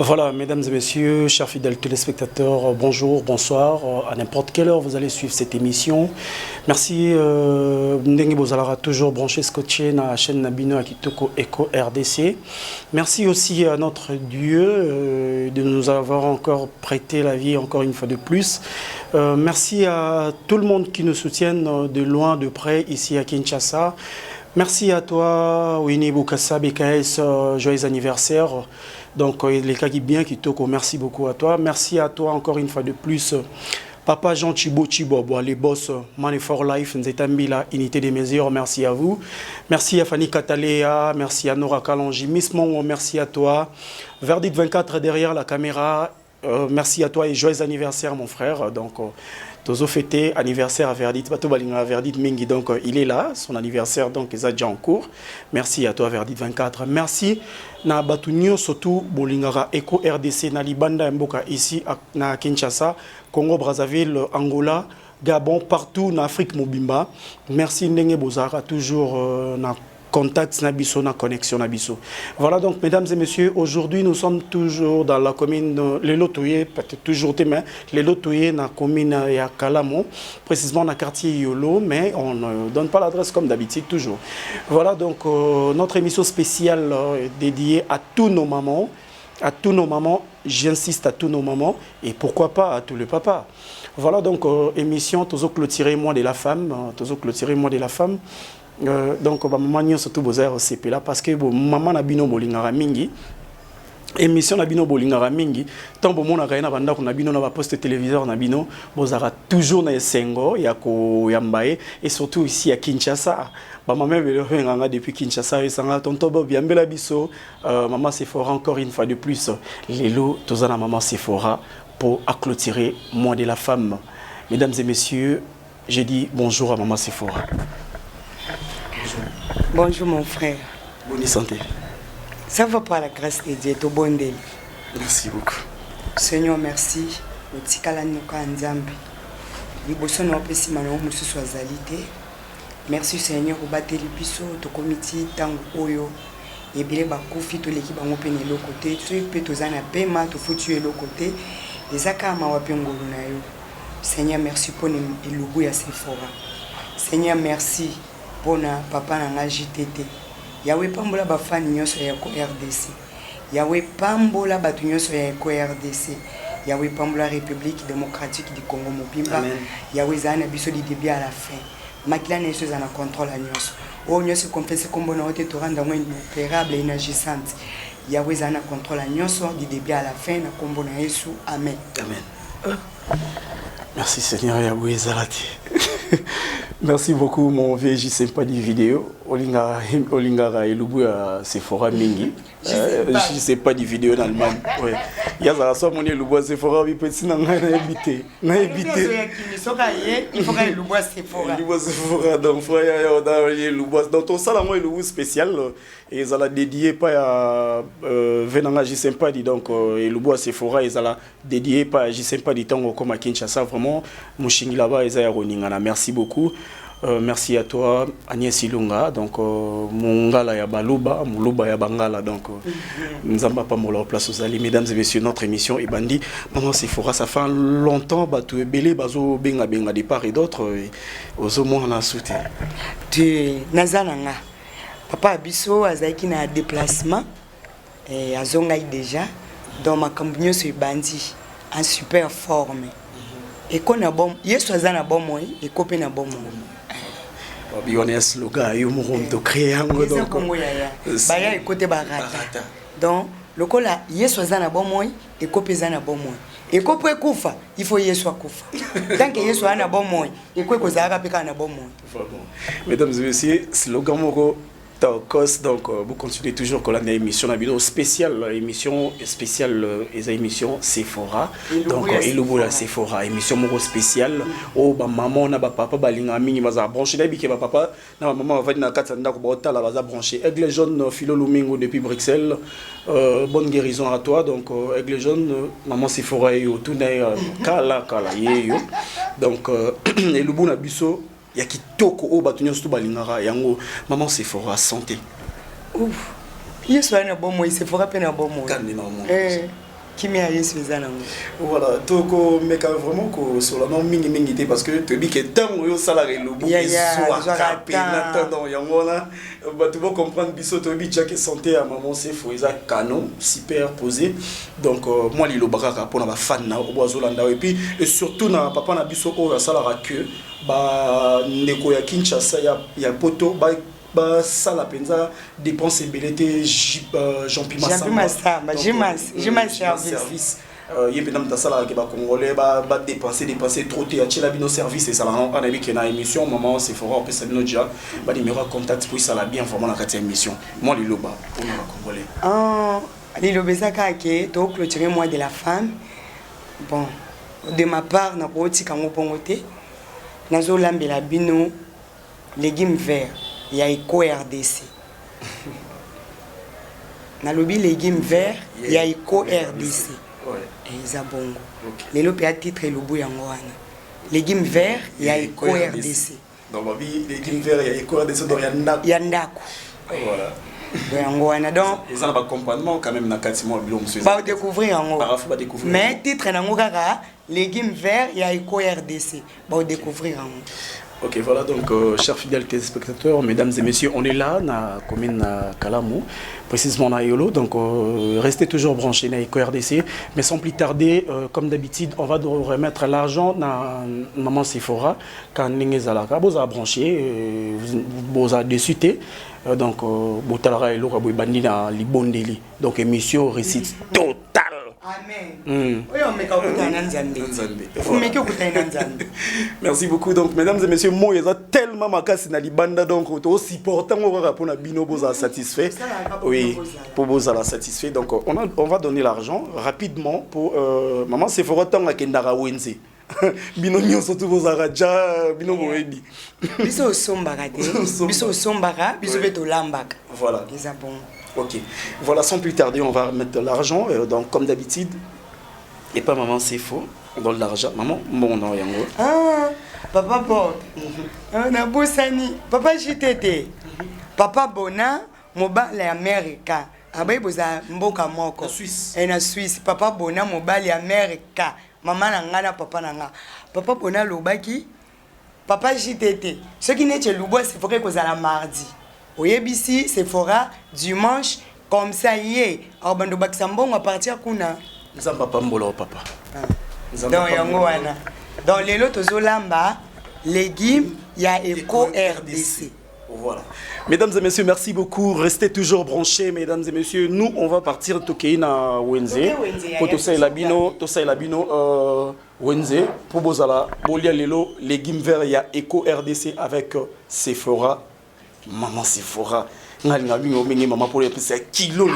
Voilà, mesdames et messieurs, chers fidèles téléspectateurs, bonjour, bonsoir, à n'importe quelle heure vous allez suivre cette émission. Merci, Ndengi Bozalara, toujours branché scotché dans la chaîne Nabino Akitoko Eco RDC. Merci aussi à notre Dieu de nous avoir encore prêté la vie encore une fois de plus. Merci à tout le monde qui nous soutienne de loin, de près, ici à Kinshasa. Merci à toi, Winnie Boukassa, BKS, joyeux anniversaire. Donc, les cas qui bien, qui toko, merci beaucoup à toi. Merci à toi encore une fois de plus. Papa Jean Chibo Chibo, les boss, Money for Life, Nzetambila, Unité des mesures, merci à vous. Merci à Fanny Katalea, merci à Nora Kalonji, Miss Mongo, merci à toi. Verdict 24 derrière la caméra, merci à toi et joyeux anniversaire, mon frère. Donc, Tozo fêté anniversaire à Verdict, Bato Balinga Verdict Mingi, donc il est là, son anniversaire, donc il est déjà en cours. Merci à toi Verdict 24. Merci na Batunio surtout Bolingara Eco RDC na Libanda Mboka ici na Kinshasa, Congo Brazzaville, Angola, Gabon, partout en Afrique Mobimba. Merci Ndenge Bozara toujours na contact Nabiso, na connexion Nabiso. Voilà donc mesdames et messieurs, aujourd'hui nous sommes toujours dans la commune Les Lotoye, peut-être toujours demain, Les Lotoye na commune ya Kalamo, précisément dans le quartier Yolo, mais on ne donne pas l'adresse comme d'habitude toujours. Voilà donc notre émission spéciale dédiée à tous nos mamans, j'insiste à tous nos mamans et pourquoi pas à tous les papas. Voilà donc émission toujours clôturée moi de la femme, donc maman nyo surtout boza CP là parce que maman na bino bolingara mingi émission na bino bolingara mingi tant bo mona kaina banda ko na bino na ba poste téléviseur na bino bozara toujours na esengo ya ko yambaye et surtout ici à Kinshasa maman belo nganga depuis Kinshasa et sanga tonto bo biambela biso maman Sephora encore une fois de plus lelo tozana maman Sephora pour clôturer mois de la femme. Mesdames et messieurs, je dis bonjour à maman Sephora. Bonjour mon frère. Bonne santé. Ça va par la grâce de Dieu, tout bon Dieu. Merci beaucoup. Seigneur, merci. Merci Seigneur, au battre les pisos, au comité, tango oyo. Et bien, bakufi to l'équipe en open le côté. Tu peux tous en paiement, tu faut tuer le côté. Les akama wapengo lunayo. Seigneur, merci pour le logo ya Sephora. Seigneur, merci. Pona papa na JTT. Yawe pambola ba fan nyonso ya ko RDC. Yawe pambola batu nyonso ya ko RDC. Yawe pambola République démocratique du Congo Mobimba. Yawe zana biso di début à la fin. Makila na chose na contrôle à nyonso. O nyonso confesse kombo na hote toranda mo opérable et inagissante. Yawe zana contrôle à nyonso di début à la fin na kombo na Yesu. Amen. Amen. Merci Seigneur Yahweh Zalati. Merci beaucoup mon VJ Sympathie vidéo. Olingara et Lubu à Sephora Mingi. Je sais pas du vidéo en Allemagne. Ouais. Il y a ça soit mon Lubu à Sephora oui petit n'a évité. N'a évité. Il faut que Lubu à Sephora. Lubu à Sephora donc frère dans Lubu dans ton salon moi Lubu spécial et ils allaient dédié pas à venanga J Sympathie donc et Lubu à Sephora ils allaient dédié pas à J Sympathie tant comme à Kinshasa vraiment mon chingi là-bas ils a roningana. Merci beaucoup. Merci à toi Agnès Ilunga donc mongala ya baluba muluba ya bangala donc nzamba pas mo la place aux alliés. Mesdames et messieurs, notre émission est bandit maman Sephora ça fait longtemps batu ebele bazo benga de part et d'autre ozo mo na souté tu nazalanga papa biso azaki na déplacement et azongai déjà dans ma campagne sur bandi en super forme et qu'on a bon yesu azana bon moi et copé na bon moi. On est slogan yo mo de créer ngo donc baya écoute barata donc le cola yesu azana bon moi et copé zana bon moi et copé kufa il faut yesu akufa tant que yesu ana bon moi et quoi que ça peka na bon moi. Mesdames et messieurs, slogan moko Tokos, donc vous continuez toujours con la émission Nabino spéciale émission Sephora donc Ilubula Sephora émission moro spéciale oh ba maman na ba papa balinga mingi baza branché na bike ba papa na maman va na kata ndako ba otala baza branché aigle jaune Philo Lumingo depuis Bruxelles bonne guérison à toi donc aigle jaune maman Sephora yo tout kala yeyo donc Ilubula biso ya kitoko o batunyo stu balingara yango maman Sephora santé ouf yesu ana bon moi Sephora pe na bon moi kimia yesu eza nango. Voilà, toko meka vraiment ko sur la nom mingi parce que tu dis que tant yo salarié le bout soit capé n'attendant yangona bah tu vas comprendre biso to bi jack santé à maman c'est fou eza canon super posé donc moi li lo bakaka pour na fan na obazolanda et puis et surtout na papa na biso o ya salara que ba ndeko ya Kinshasa ya poto ba sala penza dépense belete Jean-Pierre Massamba service yepena mtasala ke ba congolais ba dépenser trop te achela bino service et ça on a vu que na émission maman c'est fort après ça bino déjà ba numéro contact pour ça la bien vraiment na kati émission moi li loba pour na congolais li lobeza ka ke to clôturer mois de la femme bon de ma part na ko tika ngopongote nazo lambela bino légumes verts ya Eco RDC na lobi légumes verts ya Eco RDC eza bongo lelo pe a titre lobo yango wana légumes verts ya Eco RDC donc ba bi légumes verts ya Eco RDC do ya ndako voilà yango wana donc ils ont un accompagnement quand même na katimo bilom monsieur ba découvrir yango ba découvrir mais titre nango kaka légumes verts ya Eco RDC ba découvrir yango. Ok, voilà donc, chers fidèles téléspectateurs, mesdames et messieurs, on est là, dans la commune de Kalamou, précisément à Yolo, donc restez toujours branchés dans Eco RDC, mais sans plus tarder, comme d'habitude, on va remettre l'argent dans Maman Sephora, quand vous avez branché, vous avez déçuté, donc vous avez bandi dans les bons délits, donc émission récite totale. Amen. Merci beaucoup. Donc, mesdames et messieurs, moi, il y a tellement ma casse dans les bandes, donc aussi important pour la bino boza satisfait. Oui, pour boza satisfait. Donc, on va donner l'argent rapidement pour maman. C'est fort tant à Kendara Wenze. Bino nyo surtout boza raja bino boedi. Biso sombara de. Biso sombara, biso beto lambak. Voilà. Les abons. Ok, voilà, sans plus tarder, on va remettre l'argent, donc comme d'habitude, et pas maman, c'est faux, on donne l'argent, maman, mon nom, yango. Ah, papa Bob, on a Boussani, papa JTT, papa Bona, mobile America, abaye boza mboka moko, en Suisse, et en Suisse, papa Bona, mobile America, maman nangana, papa nanga, papa Bona lobaki, papa JTT, ce qui n'est que le bois, c'est vrai que la mardi. Oyebisi Sephora dimanche comme ça hier abando bakisambongo à partir kuna nzamba pambolo papa donc yango wana dans les lots tozolamba légumes ya Eco RDC. Voilà. Mesdames et messieurs, merci beaucoup. Restez toujours branchés, mesdames et messieurs. Nous, on va partir Tokeina Wenze. Pour Tosa et Labino, Wenze. Pour Bozala, Bolia Lelo, légumes verts, il y a Eco RDC avec Sephora. Maman Sephora. Maman pour les petits kilos.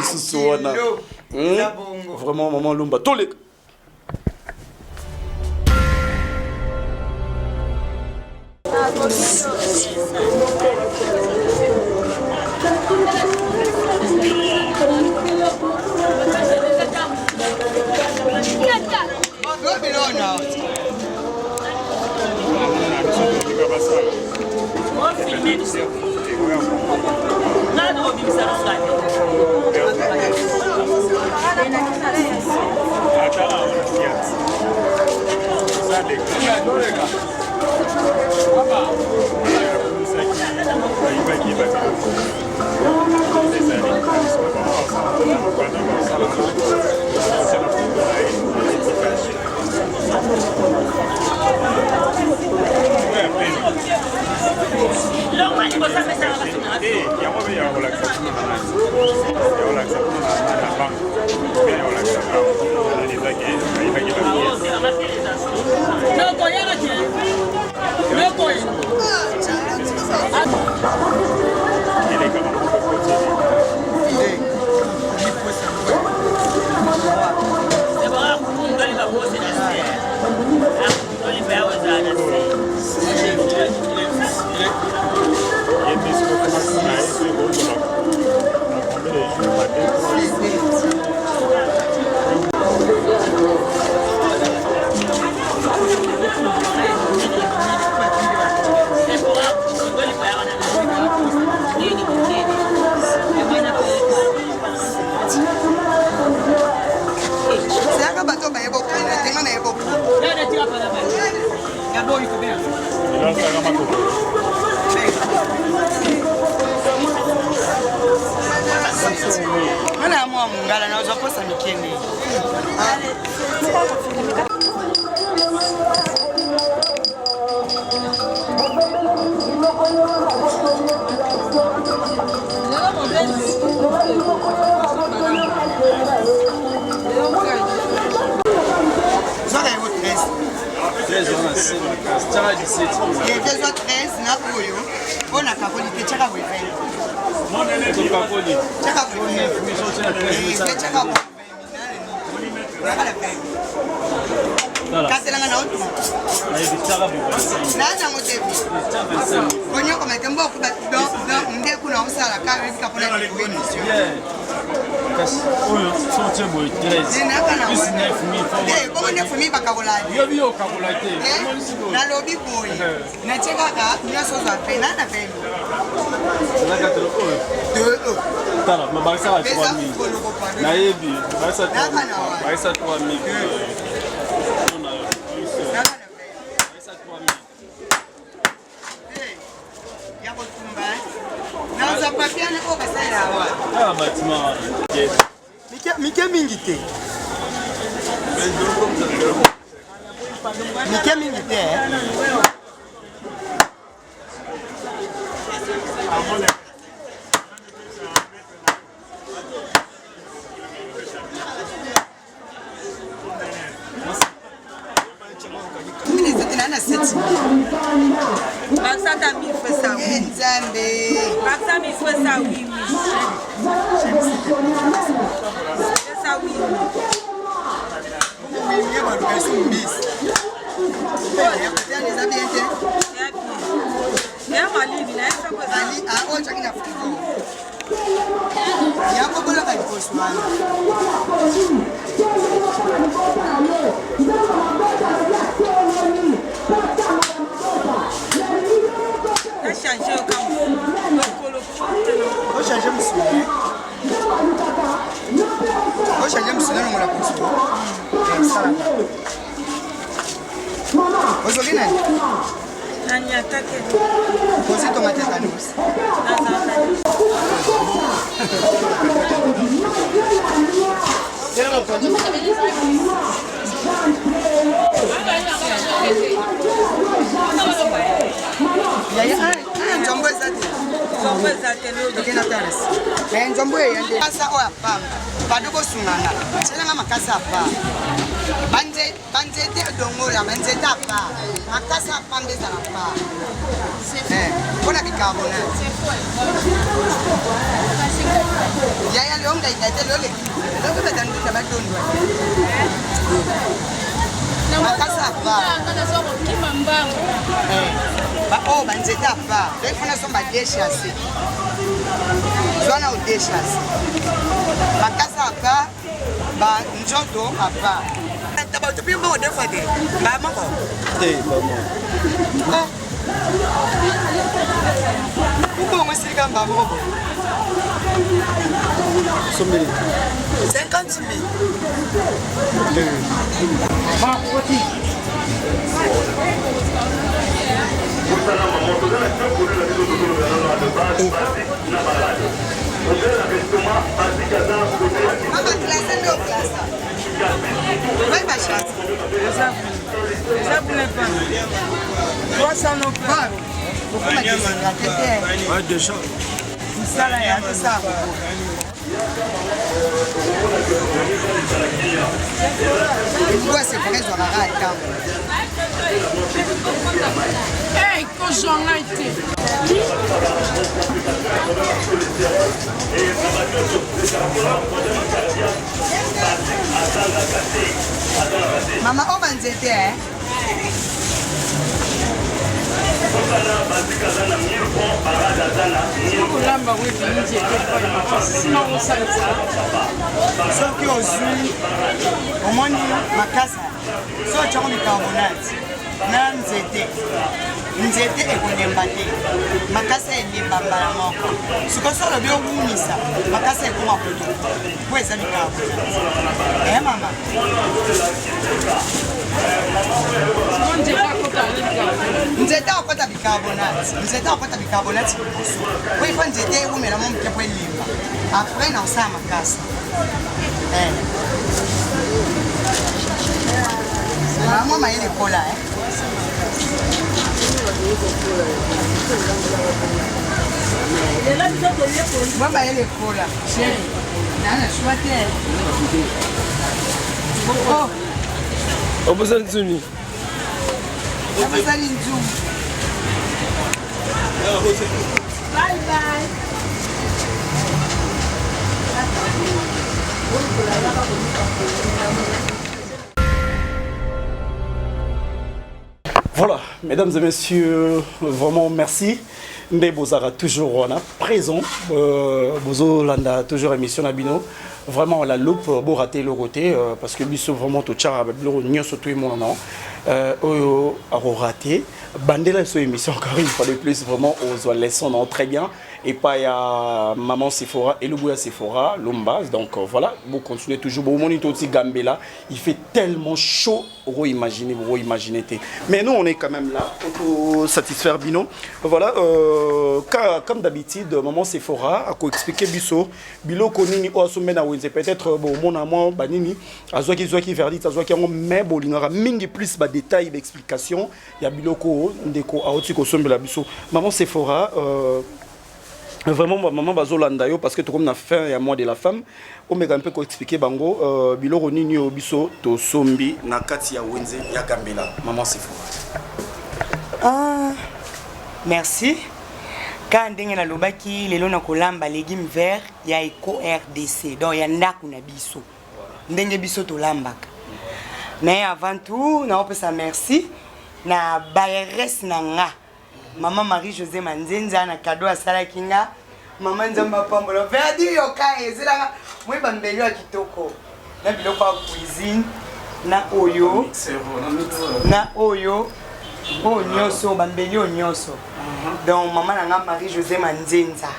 Vraiment, maman Lumba. Tous les... Mana mwa mungala na uza posa mikenge. Zoga yego 13 na koyo bona kakolite chaka weveni chaka Katelanga na otu. Na ngotebi. Konyo koma tembo ku nde kuna usala ka rika pona ni emission. Kasi oyo sote boy 13. Ko ne fumi bakaboladi. Yo biyo kabolate. Na lobi boy. Na cheka ka nyaso za pena na pena. Na katro oyo. Tala mabasa wa 3000. Na yebi basa 3000. Basa 3000. Ah, bâtiment. Mike mingi te. Mike mingi te. Baksa mi fait ça. Nzambe. Baksa mi fait ça oui. C'est ça oui. Mimi ba do eso mbisi. Ya bien te. Ya mali bina esa ko Ali a o chaki na frigo. Ya ko bola ka poswana. changer au camp. Faut changer monsieur. Faut changer monsieur dans la course. Ça là. Aujourd'hui nani? Nani attaque. Posez ton tétanos. Njombo ezate. Njombo ezate no dokena taris. Mais njombo eyende. Kasa o apamba. Badoko sungana. Tselenga makasa apa. Banze te dongola banze tapa. Makasa apambe za apa. Kona bicarbonate. Yaya longa idate lole. Loko betanduta badondwa. Makasa apa. Oh, banzeta pas. Il faut que nous déchasser. Zona au déchasse. Bakasa pas, ba njoto pas. Taba tu peux me faire des. Ba mako. Eh, ba mo. Pourquoi on s'est gamba mako? 50 000. Hey, cochon été. Maman, on va nous aider, hein? Soki ozwi omoni makasa so otyango bicarbonate na nzete ekolemba te makasa elemba mbala moko sikoso olobi owumisa makasa ekoma poto po eza bicarbonate mama nzete akota bicarbonate po ifa nzete eumela mo moke po elimba après na osala makasa mwa mayele ekola mwa mayele ekola chéri nana choix te obosali nzuni abosali nzumu bye bye Voilà, mesdames et messieurs, vraiment merci. Ndebozara toujours on a présent. Bozo Landa toujours émission Nabino. Vraiment la loupe beau raté le côté parce que biso vraiment tout chara le nyo surtout mon nom. Oyo a raté. Bandela sur émission car une fois de plus vraiment aux leçons non très bien et pas ya maman Sephora et le Bouya Sephora Lombas donc voilà vous continuez toujours bon monito aussi Gambela il fait tellement chaud vous imaginez mais nous on est quand même là pour satisfaire Bino voilà comme d'habitude maman Sephora a expliqué biso bilo konini o asomena wenze peut-être bon mon amant banini azoki verdict azoki ngo mais bolingara mingi plus ba détails d'explication ya biloko ndeko aoti ko sombela biso maman Sephora vraiment maman bazolanda yo parce que tout comme na fin ya mois de la femme on me un peu expliquer bango biloko nini yo biso to sombi na kati ya wenze ya Gambela maman Sephora merci quand ndenge na lobaki lelo na kolamba légumes verts ya Eco RDC donc ya ndaku na biso ndenge biso to lambaka mais avant tout na opesa merci na BRS na nga maman Marie-Josée Manzenza na cadeau à Salakinga maman Nzamba Pambola verdi yoka ezela moi bambeli ya kitoko na biloko ya cuisine na oyo onyoso bambeli onyoso donc maman na nga Marie-Josée Manzenza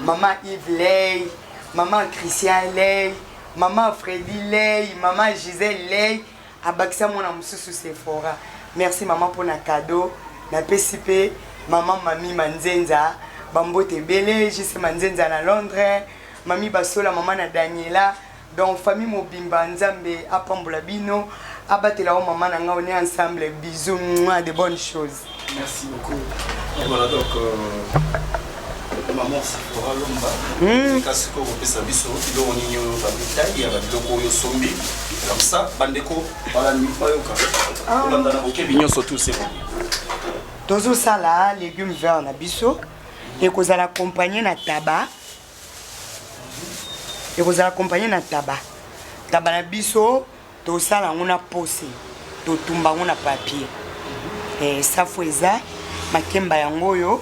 maman Yves Ley maman Christian Ley maman Freddy Ley maman Gisèle Ley abakisa mona mususu Sephora merci maman pour na cadeau na PCP maman Mami Manzenza bambote belé jise Manzenza na Londres mami basola maman na Daniela donc famille mobimba nzambe apambola bino abatela o maman na nga on est ensemble bisous de bonnes choses merci beaucoup voilà donc maman Sephora Lomba kasi ko pesa biso ilo oninyo ba détail ya ba biloko yo sombi comme ça bandeko voilà ni bayoka olanda na bokebi nyonso tout c'est bon tozo sala légumes verts na biso et kozala accompagner na tabac tabac na biso to sala ngona pose to tumba ngona papier et ça foeza makemba yango yo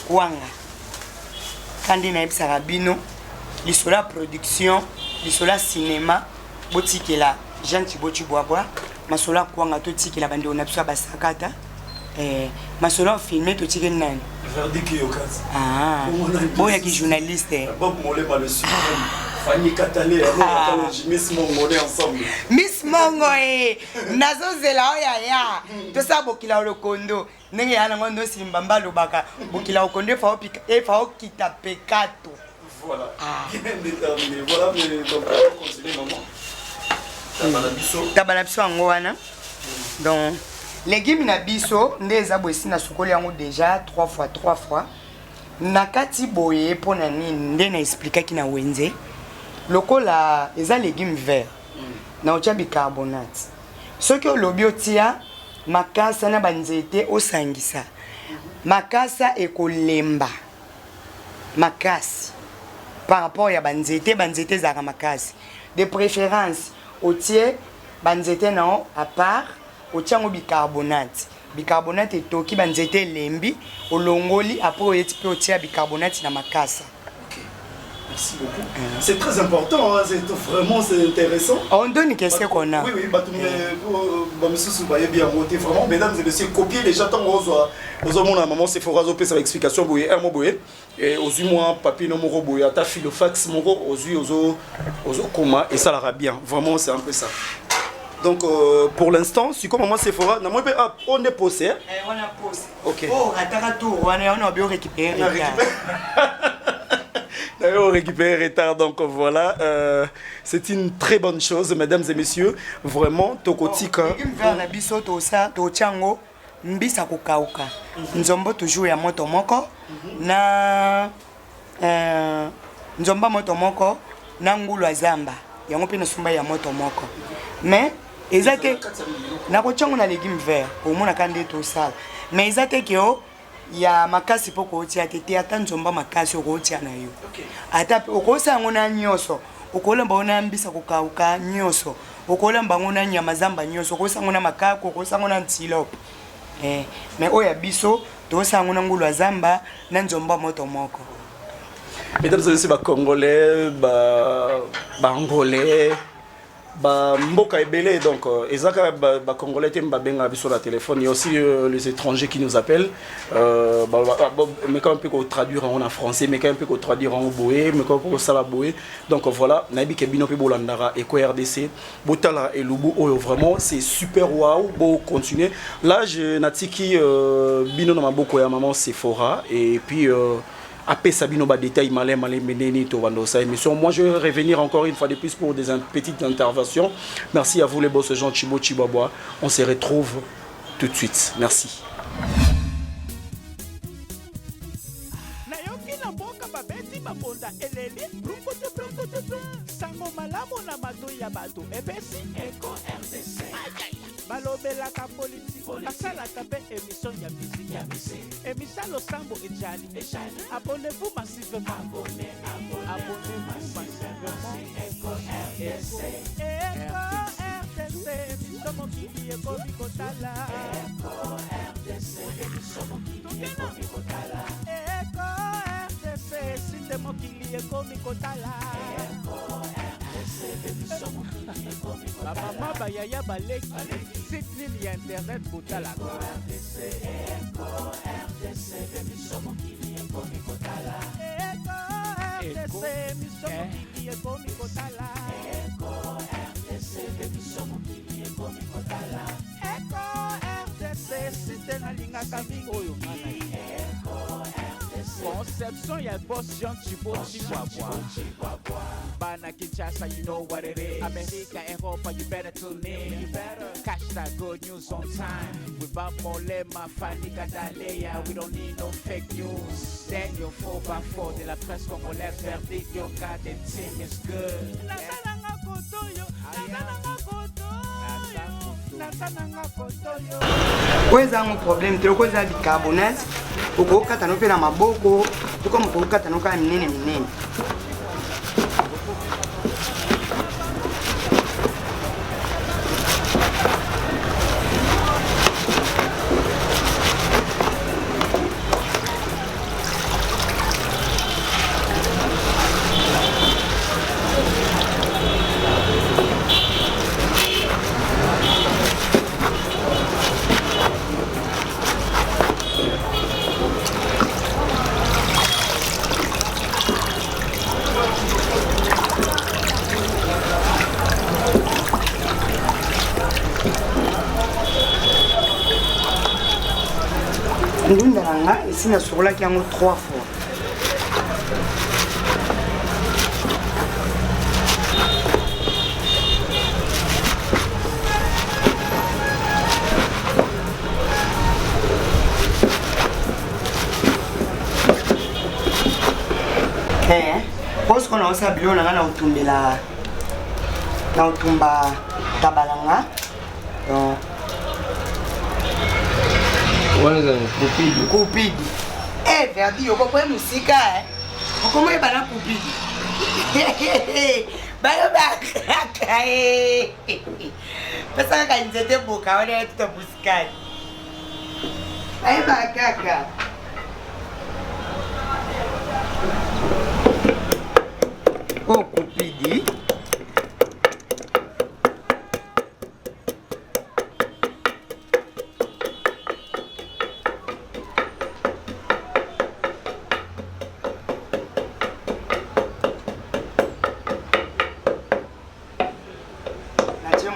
kwanga kandi na ebisa bino lisola production lisola cinéma botikela Jean Thibaut Bois masola kwanga to tikela bande on a biso basakata masola filmé to tikela nani verdict yokazi boya ki journaliste Bob Molema le suprême Fanny Katale Miss Mongo on est ensemble Miss Mongo nazozela oya to bokila lokondo ndenge yana ngondo simbamba lobaka bokila okondo fa okita pekato voilà bien déterminé voilà mais donc continuer maman tabala biso yango wana donc légumes na biso ndeza boisi na sokoli yango déjà 3 fois nakati boye pona nini nde na expliquer na wenze lokola eza légumes verts na otia bicarbonate soki olobi otia makasa na banzete osangisa makasa ekolemba makasi par rapport ya banzete zaka makasi de préférence otie banzete nao à part otiango bicarbonate etoki banzete lembi olongoli après oyeti pe otia bicarbonate na makasa. Merci beaucoup. C'est très important, hein, c'est vraiment intéressant. On donne qu'est-ce qu'on a. Oui, vraiment, mesdames et messieurs, copiez déjà tant aux hommes, maman Sephora Zopé, sa explication, et aux mois, papier, non, moro, ta filofax, moro, aux coma, et ça l'ara bien. Vraiment, c'est un peu ça. Donc pour l'instant, si comme moi Sephora, on est posé. On a posé. Ok. Oh, on a bien récupéré. On récupère retard, donc voilà, c'est une très bonne chose, mesdames et messieurs. Vraiment, Tokotika. Mbisa kukauka. Nzombo toujours ya moto moko na nzomba moto moko na ngulu azamba. Yango pe nosumba ya moto moko. Mais ezate na kochango na légume vert au mona kande to sala. Mais ezate kyo ya makasi poko otia tete ata nzomba makasi okotia na yo. Ata okosa ngona nyoso. Okolamba ona mbisa kukauka nyoso. Okolamba ngona nyama zamba nyoso. Okosa ngona makako, okosa ngona antilope. Mais oya biso to sanguna ngulu azamba na nzomba moto moko. Mesdames et messieurs, Congolais, Angolais, Mboka Ebele, donc Ezaka Congolais benga sur la téléphone. Il y a aussi les étrangers qui nous appellent. Mais quand on peut traduire en français, mais quand on peut traduire en boé, mais quand on peut sala boé. Donc voilà, Nabi Kebino pe Bolandara Eko RDC, Botala et Lubu Oyo vraiment c'est super waouh, beau continuer. Là je natiki bino na maboko ya maman Sephora et puis après Sabino ba détail malin meneni to bando sa émission. Moi je vais revenir encore une fois de plus pour des petites interventions. Merci à vous les boss Jean Chibo Chibabois. On se retrouve tout de suite. Merci. Balobelaka politique, basalaka pe émission ya musique. Émission Losambo Ejali. Abonnez-vous massivement. Abonnez-vous massivement. Eco RDC. Émission mokili ekomi kotala. Eco RDC. Émission mokili ekomi kotala. Eco RDC. Site mokili ekomi kotala. Eco RDC. Émission mokili ekomi kotala. Mama bayaya baleki. Site nini ya internet botala. Eco RDC. Émission mokili ekomi kotala. Eco RDC. Émission mokili ekomi kotala. Eco RDC. Émission mokili ekomi kotala. Eco RDC. Site na lingaka mingi oyo mana. Eco RDC. Conception ya boss Jean Chibo Chihuahua. Bana Kinshasa, you know what it is. America, Europa, you better tune in. You better catch that good news on time. Without Molema, Fanny Kadaleya, we don't need no fake news. Daniel 4x4 de la presse congolaise, verdict, your goddamn team is good. Kweza ngo problem tero kweza bicarbonate ukokata no pena maboko tuko mukokata no ka minene. Ndundaranga ici na sola qui yango 3 fois. Parce qu'on a aussi bilon na utumbela na utumba tabalanga. Donc Kupidi. Verdi, yoko kwe musika Okomo bana kupidi. Bayo bakaka Pesa kaka nzete boka wale tuta buskani. Bayo bakaka. Oh kupidi.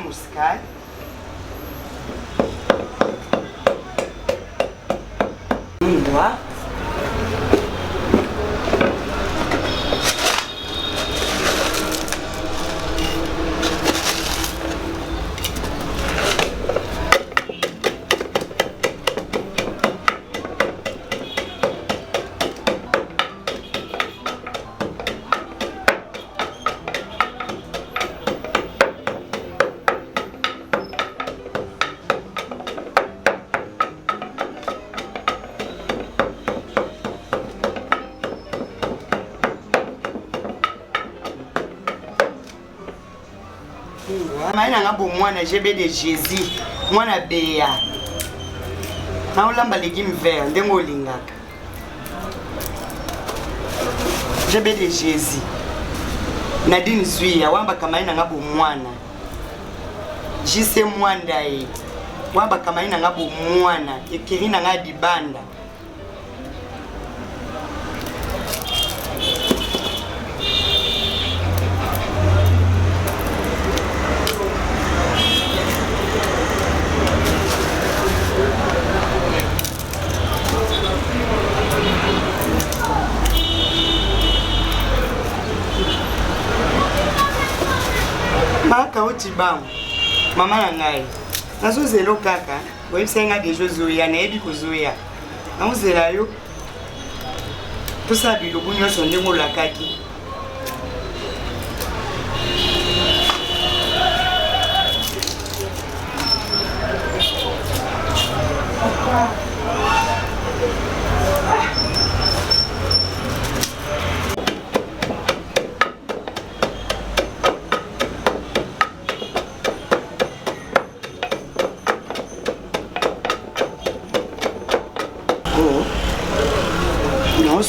Muscat. Voilà. Maina ngabo mwana jebe de Jésus mwana beya na ulamba legime vert ndengo lingaka jebe de Jésus Nadine Zuya wamba kama ina ngabo mwana jise mwanda e wamba kama ina ngabo mwana ekirina ngadi banda Kauti bam mama na ngai nazo zelo kaka websenga de jozoya na ebi kuzoya na uzela yo tusa bilo bunyo sonde ngola kaki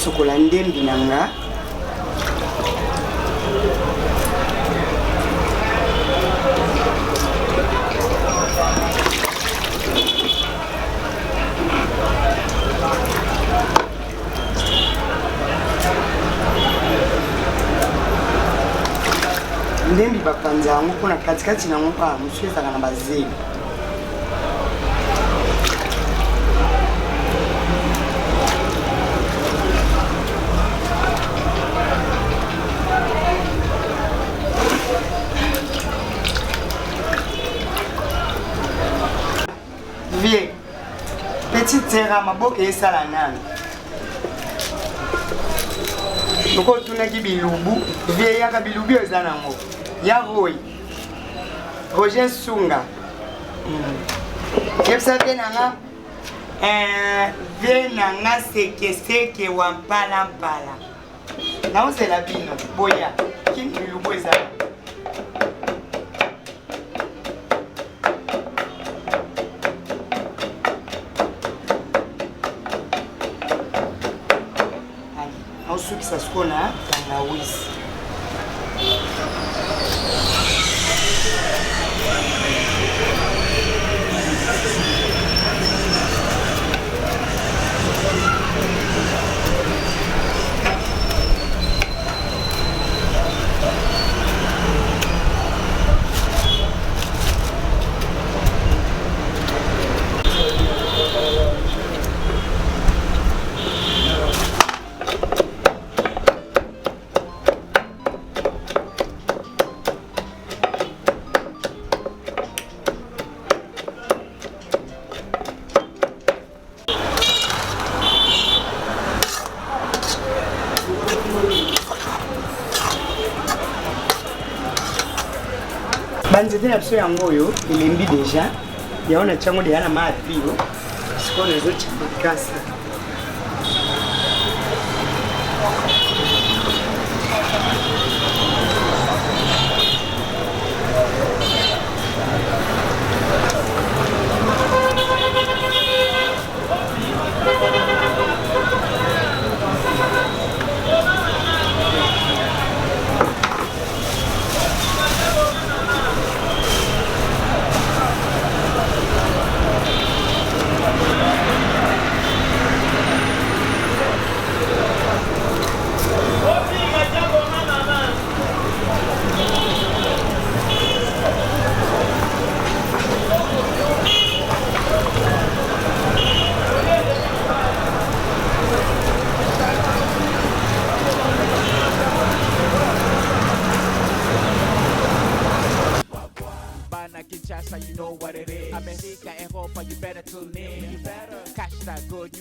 sokola ndembi nanga ndembi bapanza yango kuna katikati nango pa mosu ezala na bazeli petite terre maboke esala nani loko tunaki bilubu vie yaka bilubu eza nango ya Roy Roger Sunga yebisa pe nanga vie nanga seke wa mpala naozela bino boya kini bilubu eza sukisa skona tangawizi banzete na biso yango oyo elembi deja yaona chango de yana maapio sikona ezo chibikasa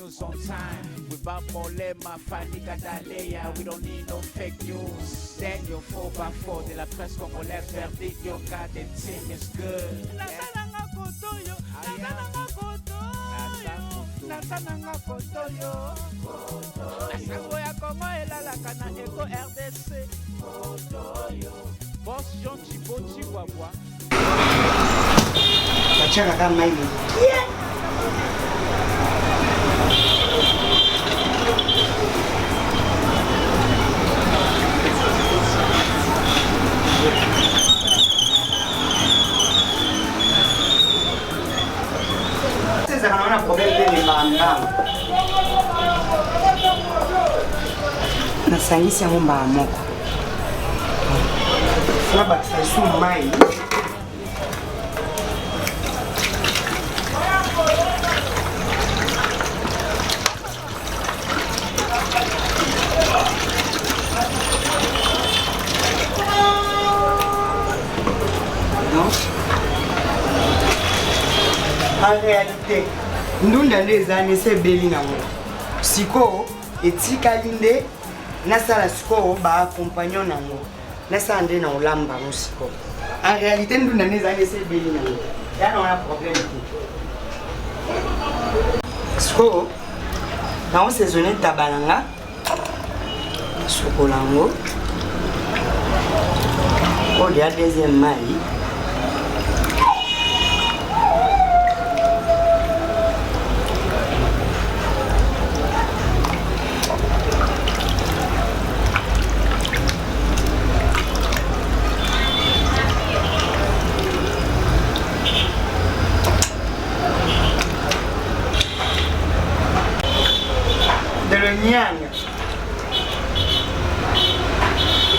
news on time. Without Molema, Fanny Gadalea, we don't need no fake news. Daniel 4x4 de la presse congolaise, verdict, your goddamn team is good. Natananga Kotoyo, Natananga Kotoyo, Natananga Kotoyo, Nasango ya Kongo elalaka na Eko RDC, Kotoyo, Boss Jean Chiboti Wabwa. Bachaka kama hivi. Sasa naona problème ni mbamba. Nasangisi yango mbaa moko. Na bakisa su mai. En réalité, nous dans les années c'est belina mo. Siko etikali nde na sala siko ba compagnon nango. Na sande na olamba mo siko. En réalité nous dans les années c'est belina mo. Ya na un problème. Siko na on saisonné tabalanga. Sokolango. Oh, il y a deuxième maille. De le nyang.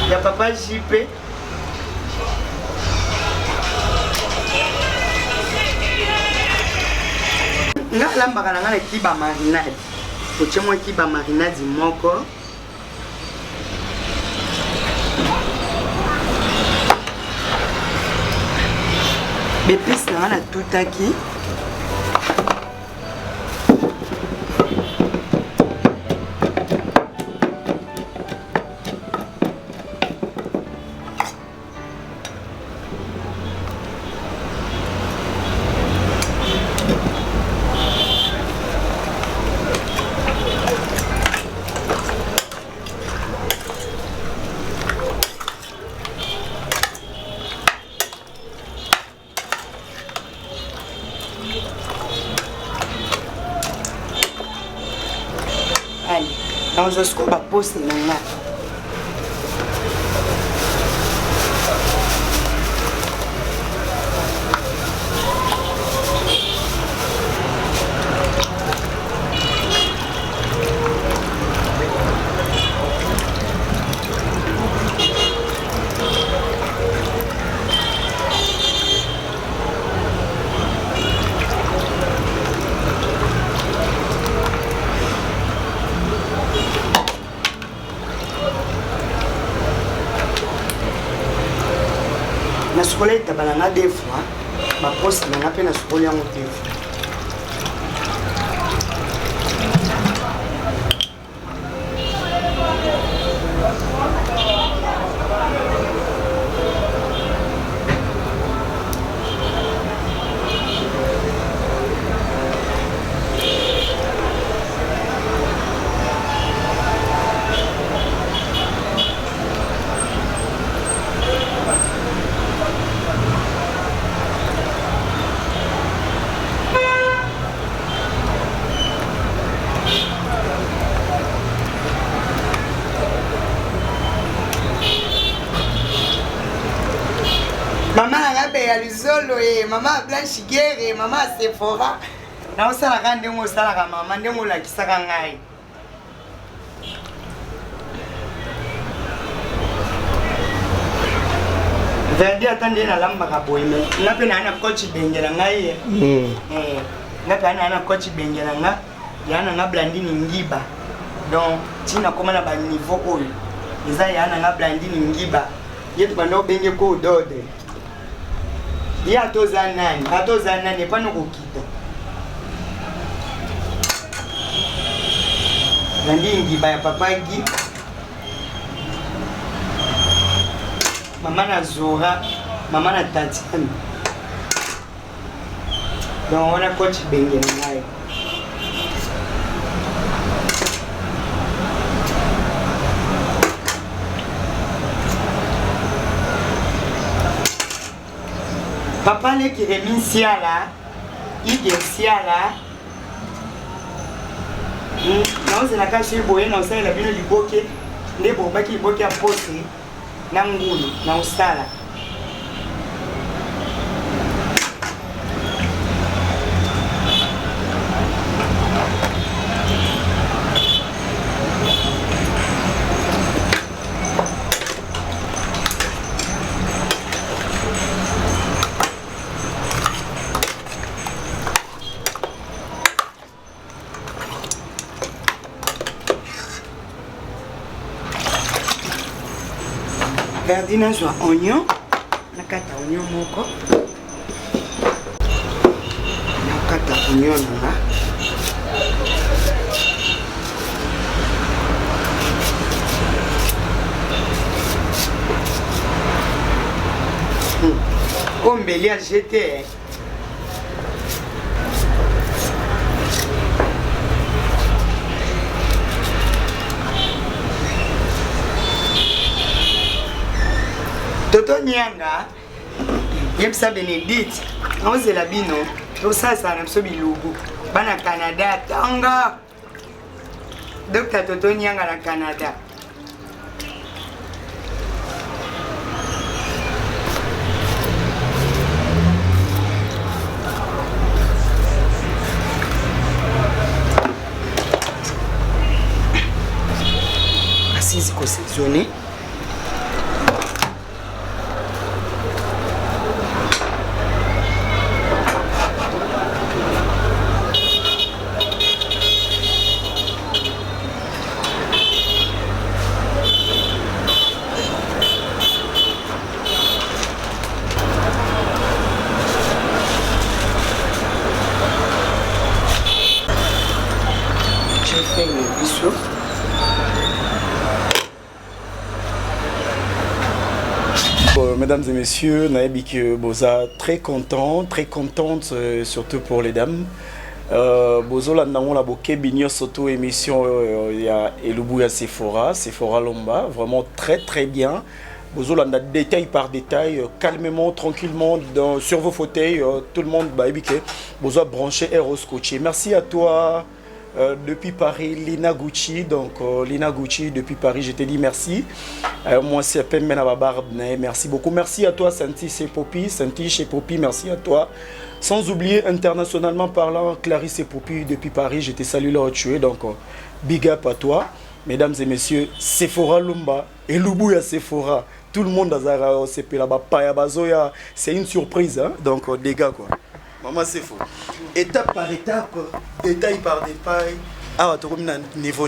Il y a papa JP. Nga lambaka na ngala kiba marinade. Poche mwa kiba marinade moko. Bepis na ngala tutaki. Dans un scoop à poste maintenant. Sukole tabalanga des fois, ma poste na peine sukole yango des fois. Maman a ya luzolo mama Blanche Guerre, mama Sephora. Na osala kande ngo sala ka mama ndemo la kisaka ngai. Verdi atande na lamba ka boyeme. Ngape na ana coach bengela ngai. Ngape ana coach bengela nga. Yana nga Blandini Ngiba. Donc tina koma na ba niveau oyo. Eza yana nga Blandini Ngiba. Yetu bando benge ko dode. Il y a 2 ans, pas nous quitter. Nandi ngiba ya papa Gi. Maman na Zora, maman na Tatiane. Donc on a coach Bengue Ngai. Papa le qui remis siala, il est siala. Non c'est la cache boye non c'est la bino du boké, les boba qui boké à poser, nangulu, na usala. Gardina soit oignon, nakata oignon moko, nakata oignon nanga. Ombeli a jeté. Toto Nyanga, Yepsa Benedict, on se la bino, tout ça, ça n'a pas biloubou. Bana Canada, Tanga. Docteur Toto Nyanga na Canada. Assise qu'on saisonné. Mesdames et messieurs, Naïbik Boza, très contente, surtout pour les dames. Bozo la namon la boké bigno soto émission il y a Elubuya Sephora Lomba, vraiment très bien. Bozo la détail par détail, calmement, tranquillement sur vos fauteuils, tout le monde bah ébiqué. Bozo a branché Eros Coaché. Merci à toi. Depuis Paris, Lina Gucci. Donc, Lina Gucci, depuis Paris, je te dis merci. Moi, c'est Pemben Ababarb. Merci beaucoup. Merci à toi, Santi chez Poppy. Merci à toi. Sans oublier, internationalement parlant, Clarisse et Poppy, depuis Paris, je te salue là où tu es. Donc, big up à toi. Mesdames et messieurs, Sephora Lumba et Lubuya Sephora. Tout le monde dans Zara, c'est une surprise. Hein? Donc, des gars, quoi. Maman, c'est faux. Étape par étape, détail par détail. Ah, tu as un niveau.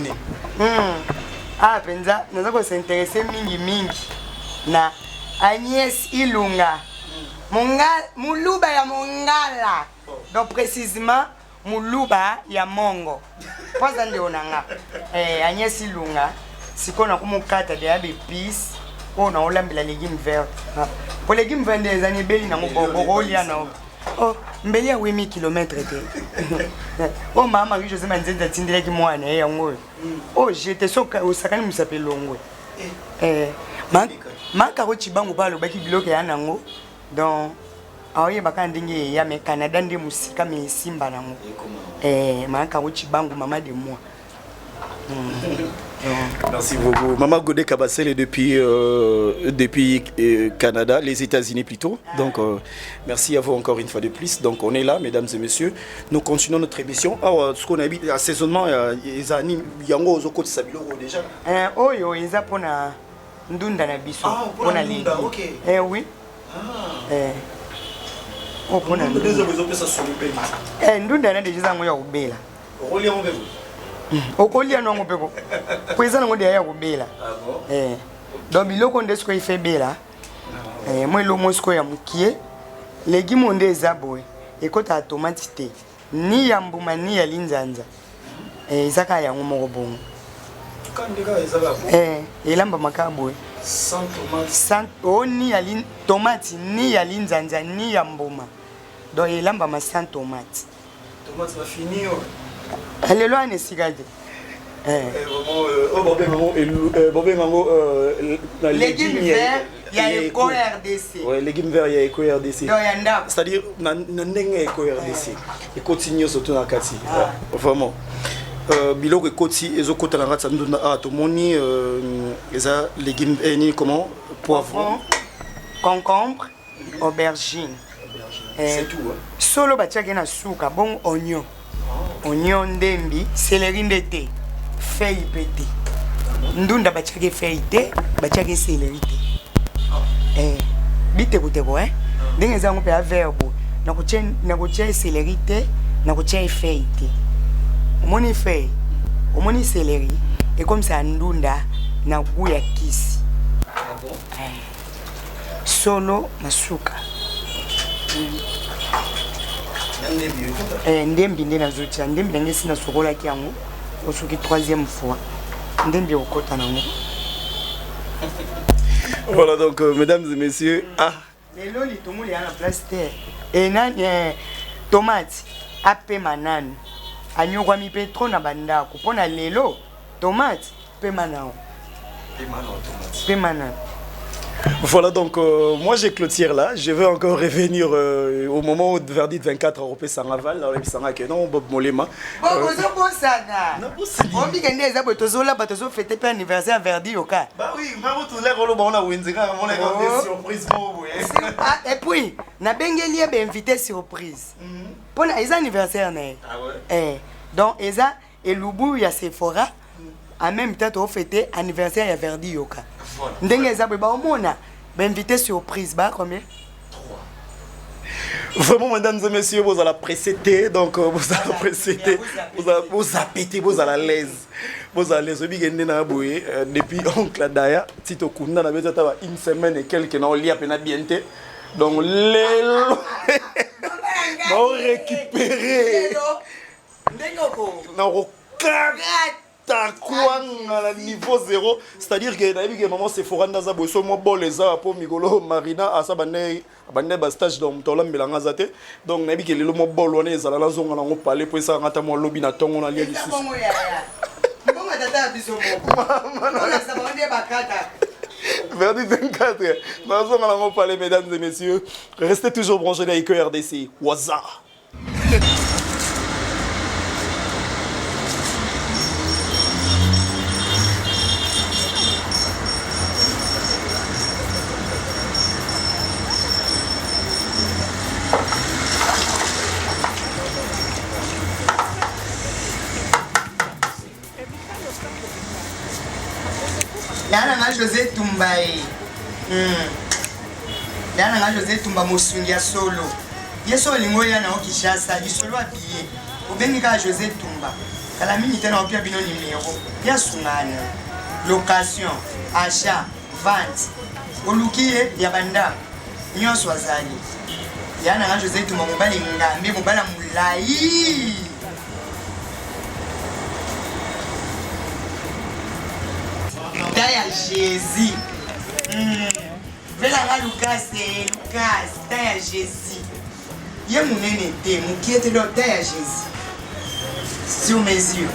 Ah, Penza, nous avons s'intéresser mingi na Agnès Ilunga. Muluba ya Mongala. Donc, précisément, Muluba ya Mongo. Pas en Léonanga. Agnès Ilunga, c'est qu'on a comme carte de épices. On a olambila légumes verts. Pour les légumes verts des années belli na mo oh, mbeli ya 8000 km oh mama je sais manzenda tindile ki mwana yango oh j'étais so au sakani musape longwe maka ko chibangu balo baki biloke ya nango donc aoye bakandinge ya me Canada ndi musika me simba nango maka ko chibangu mama de moi. Merci beaucoup. Maman Godé Kabassel est depuis Canada, les États-Unis plutôt. Donc, merci à vous encore une fois de plus. Donc, on est là, mesdames et messieurs. Nous continuons notre émission. Alors, ce qu'on habite, assaisonnement, ils animent, il y a un autre Sabilo déjà. Oh, ils ont pour na ndunda na biso. Ah, pour na ndunda, ok. Oui. Oh, pour na ndunda. Deux hommes, ils ont fait ça sur le pays. Ndunda na déjà ngoya ubela. Rolé en vélo. Okolia no ngopeko kweza ngo dia ya kubela donc biloko ndesko ifebela moi lo mosko ya mukie legimo ndeza boy ekota tomate te ni ya mbuma ni ya linzanza izaka ya ngomoko bongo elamba makabo sans tomate sans ni ya tomate ni ya linzanza ni ya mbuma donc elamba ma sans tomate va finir lelo ane sigade légumes verts il y a Eco RDC. Ouais, légumes verts il y a Eco RDC. C'est-à-dire nandenge Eco RDC. Et continue surtout na kati. Vraiment. Biloko ekoti ezokota na ngata ndunda tomoni eza légumes ni comment poivron, concombre, aubergine. C'est tout. Solo batiaki na suka bon oignon. Oignon ndembi, céleri ndete, feuille pété. Ndunda batiaki feuille té, batiaki céleri té. Bite kuteko ndenge zangu pe verbo na kutia céleri té na kutia feuille té. Omoni feuille, omoni céleri et comme ça ndunda na goût ya kisi. Solo masuka. Ndembi nde nazotia ndembi ndenge sina sokola ki yango osoki troisième fois ndembi okota nango. Voilà donc mesdames et messieurs, lelo litomoli ya na place terre et na tomate ape mananu anyokwami pe trop na bandako pona lelo tomate pe manao pe manao. Voilà donc moi j'ai clôture là, je vais encore revenir au moment où Verdi 24 européen s'enraval dans les bisanga que non Bob Molema. Bozo bosana. On dit que ndé za botozo la botozo fêter pe anniversaire Verdi oka. Bah oui, vraiment tout l'air on a Winzinga, on a des surprises pour vous. Et puis na bengeli be invité surprise. Pour les anniversaire né. Ah ouais. Donc eza elubu ya Sephora en même temps on fêter anniversaire ya Verdi yoka. Ndenge za ba omona ba invité surprise ba combien? 3. Vraiment mesdames et messieurs, vous allez précéder donc vous allez précéder, vous appétez, vous allez à l'aise. Vous allez l'aise bigende na boye depuis oncle Daya Tito Kunda na beta ta une semaine et quelques na oli apena bienté. Donc lelo on récupérer non à la niveau 0, c'est-à-dire que maman c'est Sephora dans Zabo so mo boleza po migolo Marina asa bande ba stage dans tola mbelanga zate donc nabi ke lelo mo bolo na ezala la zonga na ngo parler pour ça ngata mo lobby na tongo na lia lisusu bongo tata biso moko on sa bande bakata Verdi 24 na zonga na ngo parler mesdames et messieurs, restez toujours branchés dans Eco RDC. Waza. Yana José Tumbae. Yana José Tumba Mosungia solo. Yeso lingo yana okishasa isolo abiye. Obenika José Tumba. Kala mini tena opia bino numéro. Ya sungana. Location, achat, vente. Olukiye ya banda. Nyonso azali. Yana José Tumba mobali ngambe mobala mulai. Taya Jésus. Vela Lucas, Taya Jésus. Y'a mon néné, mon qui était là, Taya Jésus. Sur mes yeux.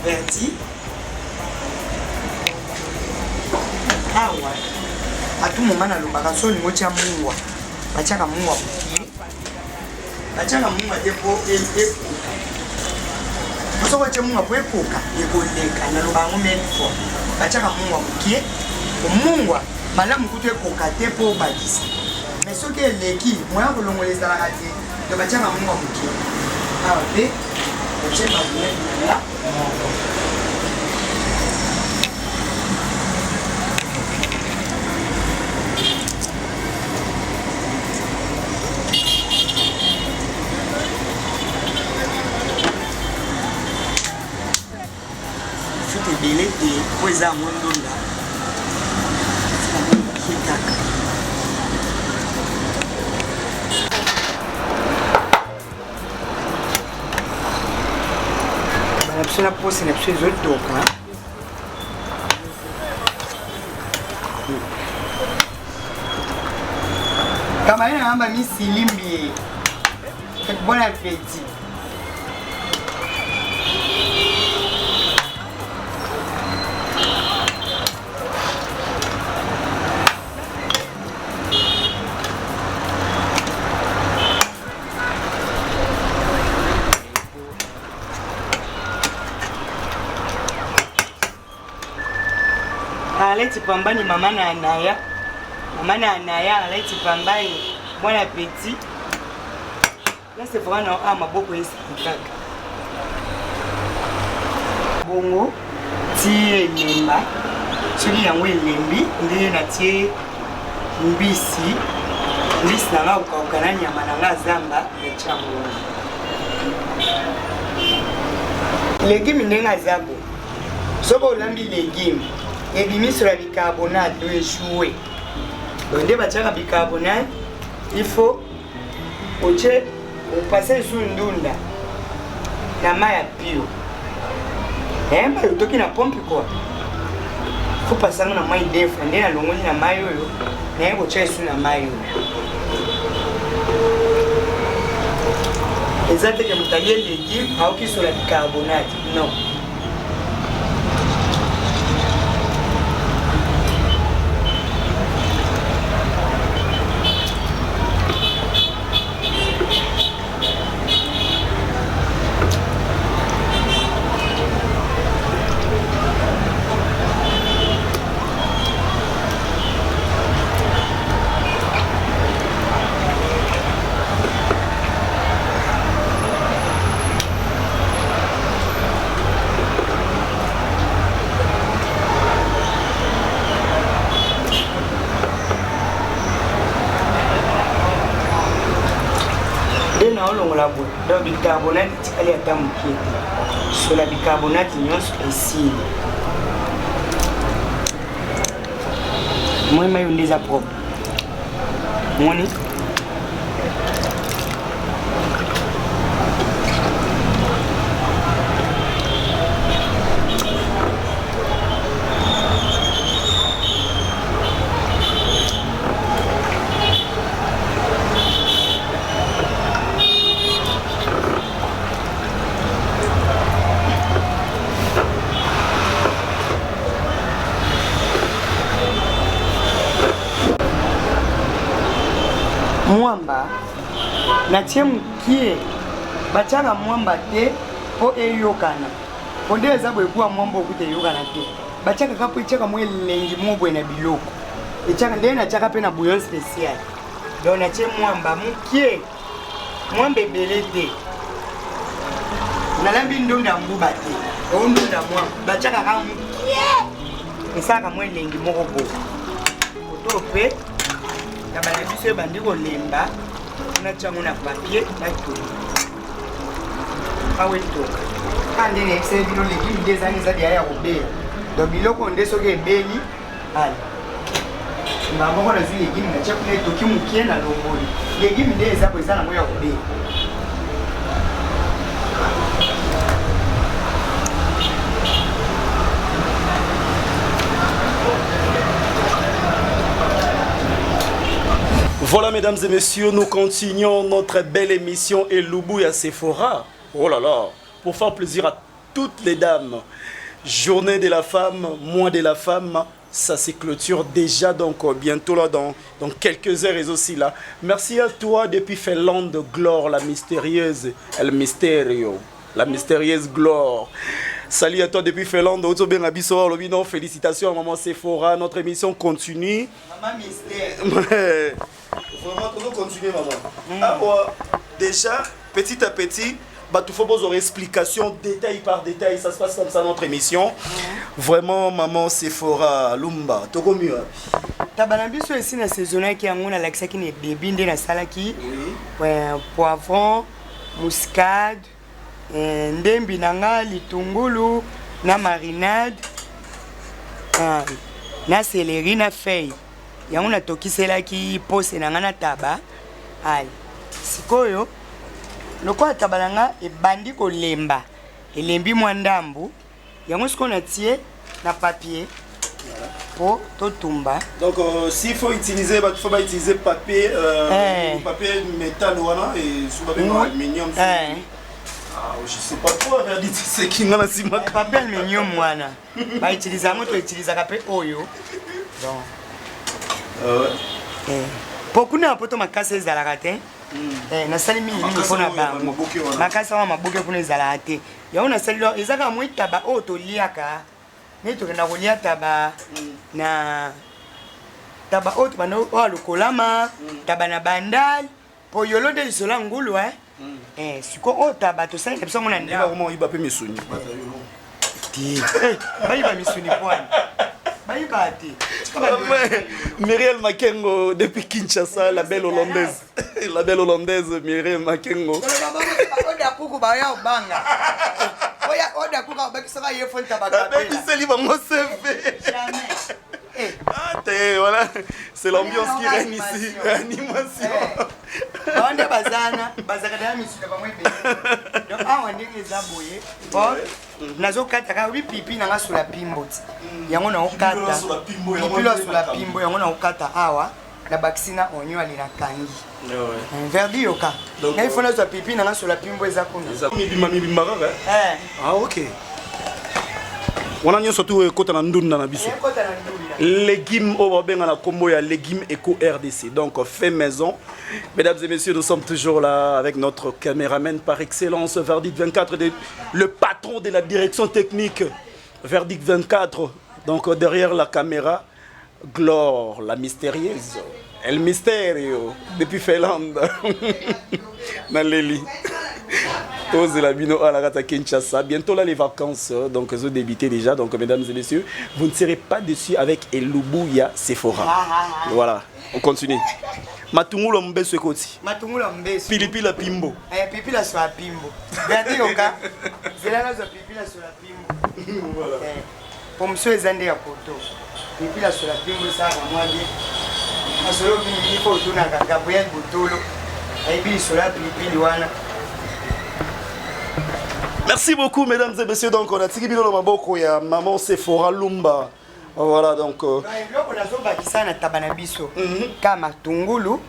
Verdi. Ah ouais. À tout moment, on a le bagasso, on a le mouwa. Bachaka mouwa. Bachaka mouwa, et soko chemu ngapwepuka yekoleka na lubango melfo bachaka mungu mukie omungwa malamu kutu ekoka te po badisa mais soki eleki moya kolongoleza la kati to bachaka mungu mukie awa pe ochema la belé et poésie à mon nom là. na pose na biso ezotoka kama ina namba misilimbi bon appétit. Aleti pambani mama na Anaya. Mama na Anaya aleti pambani. Bon appétit. Là c'est vraiment un maboko ici kaka. Bongo tie lemba. Soki yango elembi ndiye na tie mbisi. Mbisi na nga ukana nyama na nga zamba ya chango. Légumes ndenga zabo. Soko olambi légumes. Et bien sur la bicarbonate doit échouer. Donc dès que bicarbonate, il faut passer sur une dunda. La maille à pio. Eh bah le toki na pompe quoi. Faut passer na maille défendre na longo na maille yo. Na ko tche sur na maille yo. Exactement que mutaye légumes au qui sur la bicarbonate. Non. Donc le bicarbonate elle est à moquer. Sur la bicarbonate il y a ici. Moi je suis déjà propre. Moi mwamba na tie mukie bachaka mwamba te po eyokana ponde ezabo ekuwa mwamba okute eyokana te bachaka kapo ichaka mwe lengi mobwe na biloko ichaka ndene na chaka pe na bouillon spécial donc na tie mwamba mukie mwamba ebele te nalambi ndonda mbuba te ondonda mwamba bachaka ka mukie esaka mwe lengi moko bo otope na banabiso bandi kolemba na chango na papier na tout awe toka ande ne ese bino légumes des années za dia ya kobela donc biloko nde soki ebeli ali mbango kona zi légumes na chakula toki mukie na longoli légumes nde eza kweza na moya kobela. Voilà, mesdames et messieurs, nous continuons notre belle émission et Lubuya Sephora. Oh là là, pour faire plaisir à toutes les dames. Journée de la femme, mois de la femme, ça se clôture déjà, donc bientôt là, dans quelques heures et aussi là. Merci à toi depuis Finlande, Glore, la mystérieuse, El Mysterio, la mystérieuse Glore. Salut à toi depuis Finlande, félicitations à Maman Sephora, notre émission continue. Maman Mystère. Vraiment, nous continuons, maman. Alors, déjà, petit à petit, il faut avoir explication détail par détail. Ça se passe comme ça notre émission. Vraiment, Maman Sephora, Lumba, tu as mieux. Tabalambiso ici na saisonnier qui a ngona l'accès qui n'est bébé de la salle qui poivron, muscade, ndembi nanga, litungulu, na marinade, na céleri, na feuille. Yango na tokisela ki pose na ngana taba ai sikoyo lokola tabalanga ebandi kolemba elembi mwa ndambu yango siko na tie na papier pour totumba. Donc s'il faut utiliser papier papier métal voilà et sous aluminium. Je sais pas trop la vérité c'est qui ngana sima papier aluminium mwana ba utiliser ngo to utiliser ka pe oyo donc pour kuna poto makasa ezalaka te na sali mingi mpona bango makasa wa maboke kuna ezalaka te yango na sali ezaka mwa taba oyo toliaka ne tokenda kolia taba na taba oyo tobanda oyo lokolama taba na bandali po yolo nde lisola ngulu siko oyo taba tosalika biso mona ndeba comment iba pe misuni bayiba misuni pwani bayiba te Muriel Makengo depuis Kinshasa, la belle hollandaise. La belle hollandaise Muriel Makengo. Oda kuku ba ya banga. Oda kuku ba kisaka yefon tabaka. Baby c'est libre mon CV. Jamais. Voilà, c'est l'ambiance qui règne ici. Animation. On est bazana, bazaka misika ba mwebe. Donc awa ndenge zaboye. Bon, nazo kata oui pipi na ngasula pimboti. Yango na okata. Pipilo sula pimbo yango na okata awa. La vaccina onyo ali na kangi. Verdi yoka. Na ifona za pipi na ngasula pimbo ezakuna. Mibimba Ah OK. On a mis surtout côté na ndunda na biso. Légumes au babenga na combo ya légumes Eco RDC. Donc fait maison. Mesdames et messieurs, nous sommes toujours là avec notre caméraman par excellence Verdict 24 le patron de la direction technique Verdict 24. Donc derrière la caméra Glore la mystérieuse. El Mysterio depuis Finlande. Naleli. Tous la bino à la rata Kinshasa. Bientôt là les vacances, donc elles ont débuté déjà. Donc mesdames et messieurs, vous ne serez pas déçus avec Elubuya Sephora. Voilà, on continue. Matungula mbeso ekoti. Matungula mbeso. Pilipila pimbo. Pilipila sur la pimbo. Regardez yoka. C'est là la pilipila sur la pimbo. Voilà. Pour monsieur ezande ya poto. Pilipila sur la pimbo ça va moi bien. Asolo il faut tourner à Gabriel Botolo. Et puis sur la pilipili wana. Merci beaucoup mesdames et messieurs. Donc on a tiré bino maboko ya maman Sephora Lumba. Voilà donc on a zo bakisa na tabana biso. Kama tungulu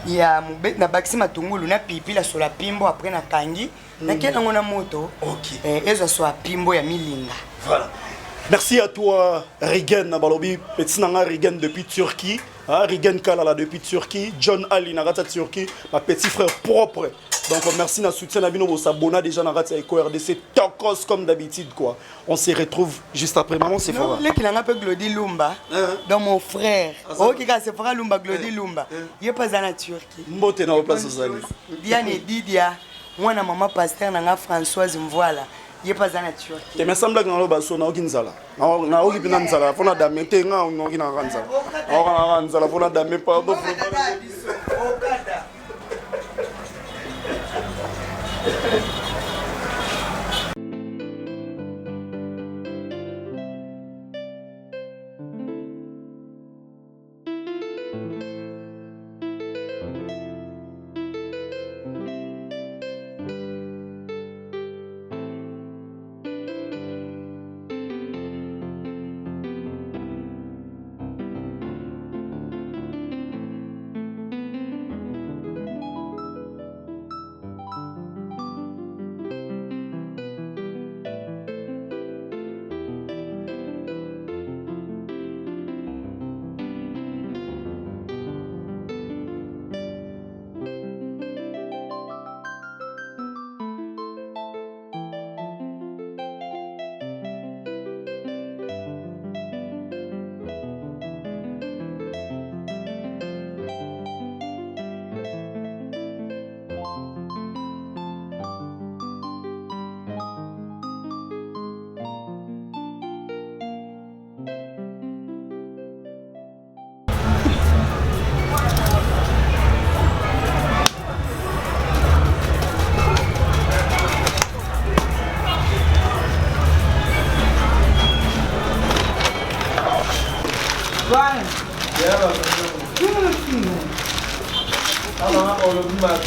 ya mubet na bakisi matungulu na pilipili sur la pimbo après na kangi na kena ngona moto. OK. Ezo sur la pimbo ya milinga. Voilà. Merci à toi Rigen Balobi petit nanga Rigen depuis Turquie. Rigen Kalala depuis Turquie, John Ali Nagata Turquie, ma petit frère propre. Donc merci na soutien na bino bo s'abonner déjà na Rata Eco RDC tokos comme d'habitude quoi. On se retrouve juste après maman Sephora. Non, les qui n'a pas Glody Lumba. Dans mon frère. Oh qui a Sephora Lumba Glody Lumba. Il est pas en Turquie. Mbote na place osali. Diane Didia, moi na maman pasteur na Françoise Mvoila. Il est pas en Turquie. Tu me semble que na lo baso na okinzala. Na okipina nzala fona dame te nga no kina kanzala. Ora nzala fona dame pardon.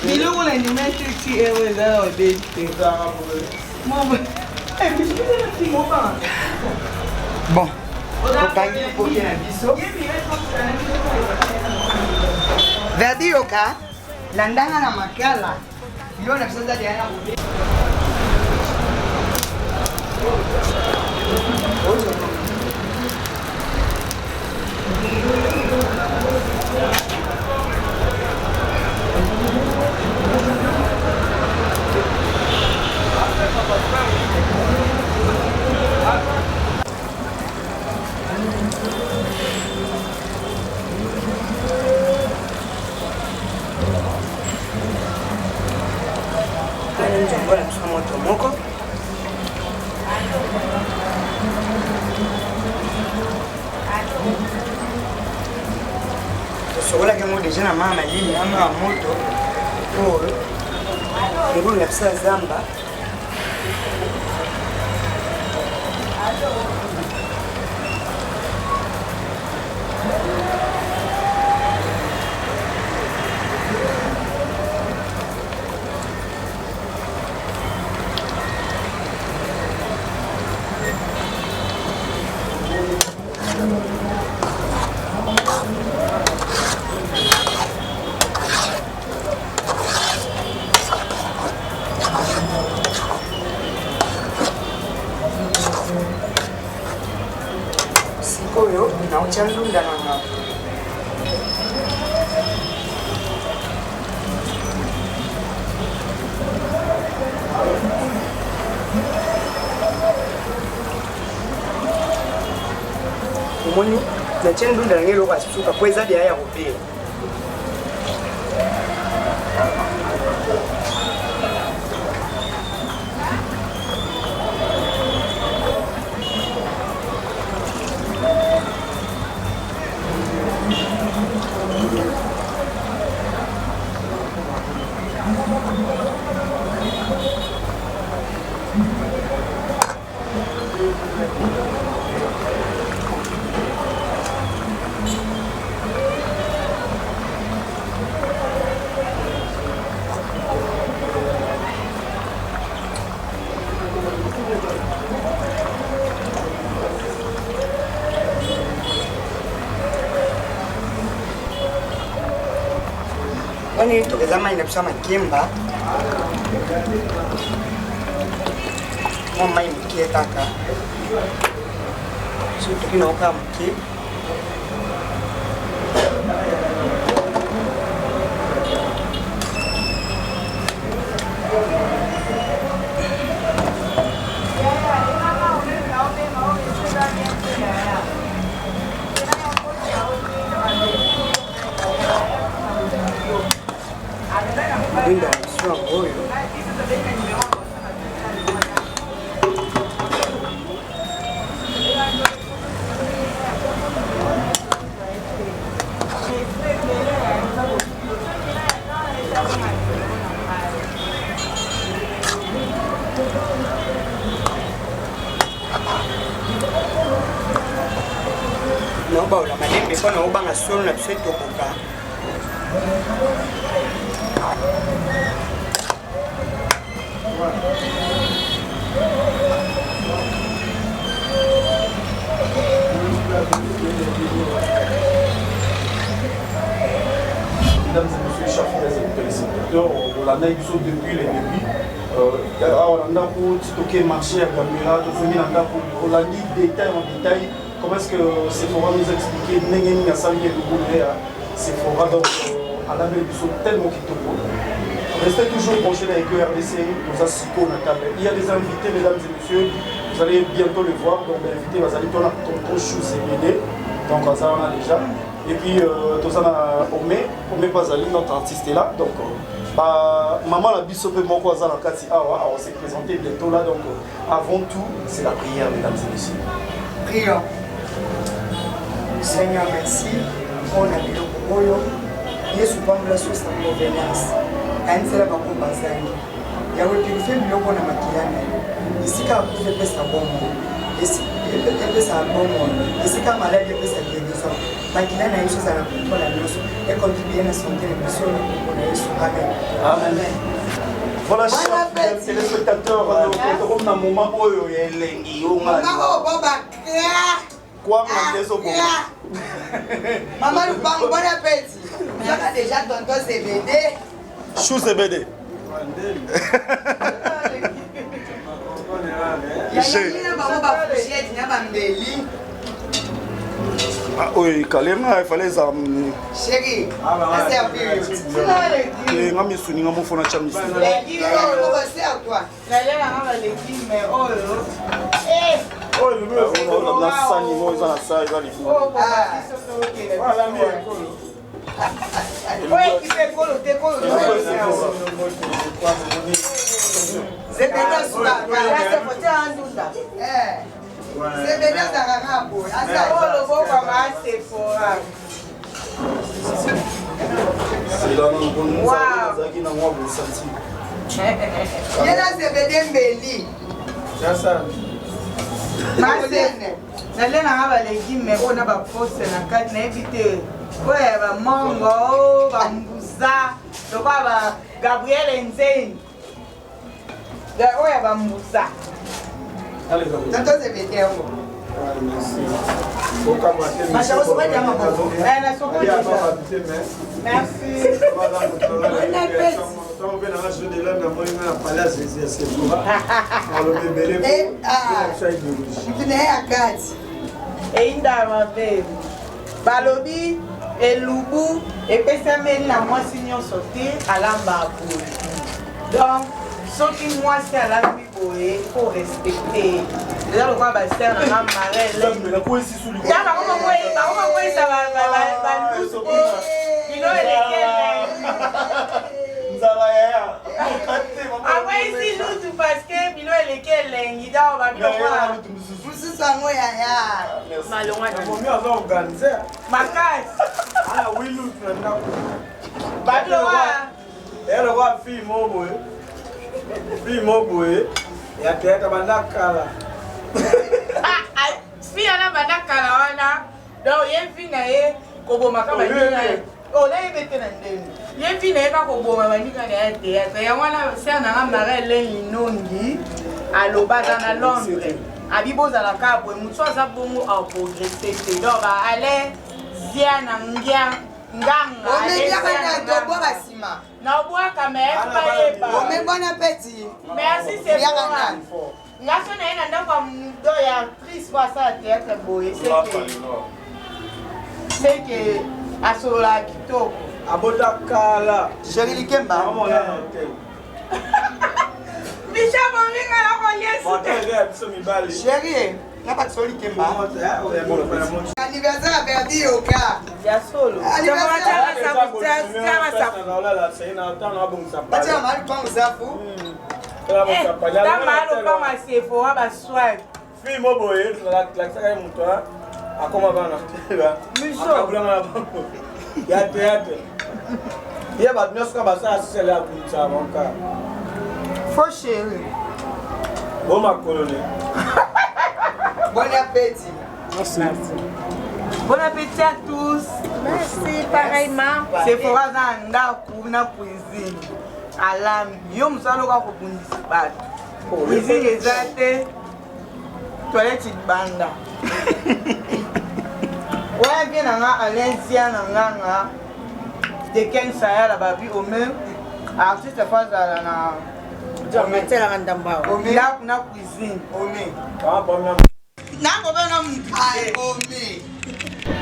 You look like you meant to see everywhere. Mama. Bon, tokangi poke na biso. Verdi yoka, landanga na makala. Yo na biso zali yana bobe. Voilà, je suis moto moko. Sokola ke mo déjà na mama lili na mama moto. Oh. Ngulu na pesa zamba. Sikoyo na uchandunda na ngapo. Umoni na chendunda na ngelo kwasuka kweza dia ya kupira. Kwani tukizama inapisa makimba mama imkie kaka sio tukinaoka mkie Linda, sio moyo. Naomba ula malembe kwa naomba ngasolo na biso tokoka. Mesdames et messieurs, chers téléspectateurs, on l'a depuis les débuts. On a stocké marché à Gamera, on a dit détail en détail. Comment est-ce que Sephora nous a expliqué Nengen a sali et le Sephora donc à la belle du saut tellement qu'il te faut. Restez toujours branchés avec le RDC, nous a Siko Natale. Il y a des invités, mesdames et messieurs, vous allez bientôt les voir. Donc l'invité va aller dans la tonton Chou CBD. Donc ça on a déjà. Et puis tout ça Omé Bazali, notre artiste est là. Donc maman la bisope mon quoi ça la kati on s'est présenté bientôt là. Donc avant tout, c'est la prière, mesdames et messieurs. Prions. Seigneur, merci pour la vie de Koyo. Yesu pambula source de provenance. Kansela bako bazali. Ya wepilife biloko na makilana. Isika akufe pesa bomo. Pesa bomo. Isika maladi pesa guérison. Makilana yesu sana kutola nyuso. Et contribuer na santé de mission na Yesu. Amen. Amen. Voilà, chers téléspectateurs, on a un moment où il y a l'engi. Quoi, maman nous parle, bon appétit. Tu as déjà tonton CBD. Chou CBD. Ah oui, Kalema, il fallait les amener. Chérie, c'est un peu. Et on a mis sur nous, on a fait un chamis. Les guillemets, on va faire toi. La laine a les guillemets, oh là. Oh, le mieux, on a ça, ils ont ça, ils ont les fous. Oh, voilà, oui, qui fait colo, t'es colo. C'est bien ça. C'est bien ça. C'est là, il y a la CBD Mbeli. C'est ça. La laine a les guillemets, on a pas forcé la carte, n'évitez. Ouais, bah Mongo, bah Mbouza, donc bah Gabriel Nzeni. Ouais, bah Mbouza. Tonton CBD. Merci. Balobi et Loubou et Pessamel la moi signon sauté à l'ambabou. Donc, ce qui moi c'est à la vie il faut respecter. Déjà le quoi c'est un marée. Ça va après ici nous parce que Bilo est lequel l'ingida on va bien voir. Vous ça moi ya. Malonga on mieux organiser. Makas. Ah oui nous na. Badloa. Elle va fille moboé. Fille moboé. Ya teta bandakala. Fille ana bandakala wana. Donc yé fille na yé koboma kama nina. Oh là il était dans le il vient n'est pas pour bon mani quand il est théâtre il y a voilà c'est un amarre l'inongi à l'obada na Londres abibo za la cabo muso za bongo a progresser donc aller zia na ngia nganga on est bien na dobo basima na boa kamera pas eba on met bon appétit merci c'est bon ngaso na ina ndako ndo ya actrice kwa ça théâtre boye c'est que asola kitoko abotakala Chérie Likemba Micha bominga la koliesi Chérie n'a pas de soli Likemba anniversaire à Verdi au cas ya solo anniversaire ça mal pas usafu tamalo kama Sephora ba swag fille moboye la saka mutoa akoma bana Micho ya théâtre ya ba nyos ka ba sa c'est là pour ça mon cas faux chéri bon ma colonne bon appétit merci bon appétit à tous merci pareillement Sephora za ndaku na cuisine alam yo musalo ka ko bundisi bato cuisine ezate toilette banda ouais bien nga Alensia nga de Ken Saya la babi au même artiste phase na metela ngandamba na cuisine ome ah bon na ko bana ai ome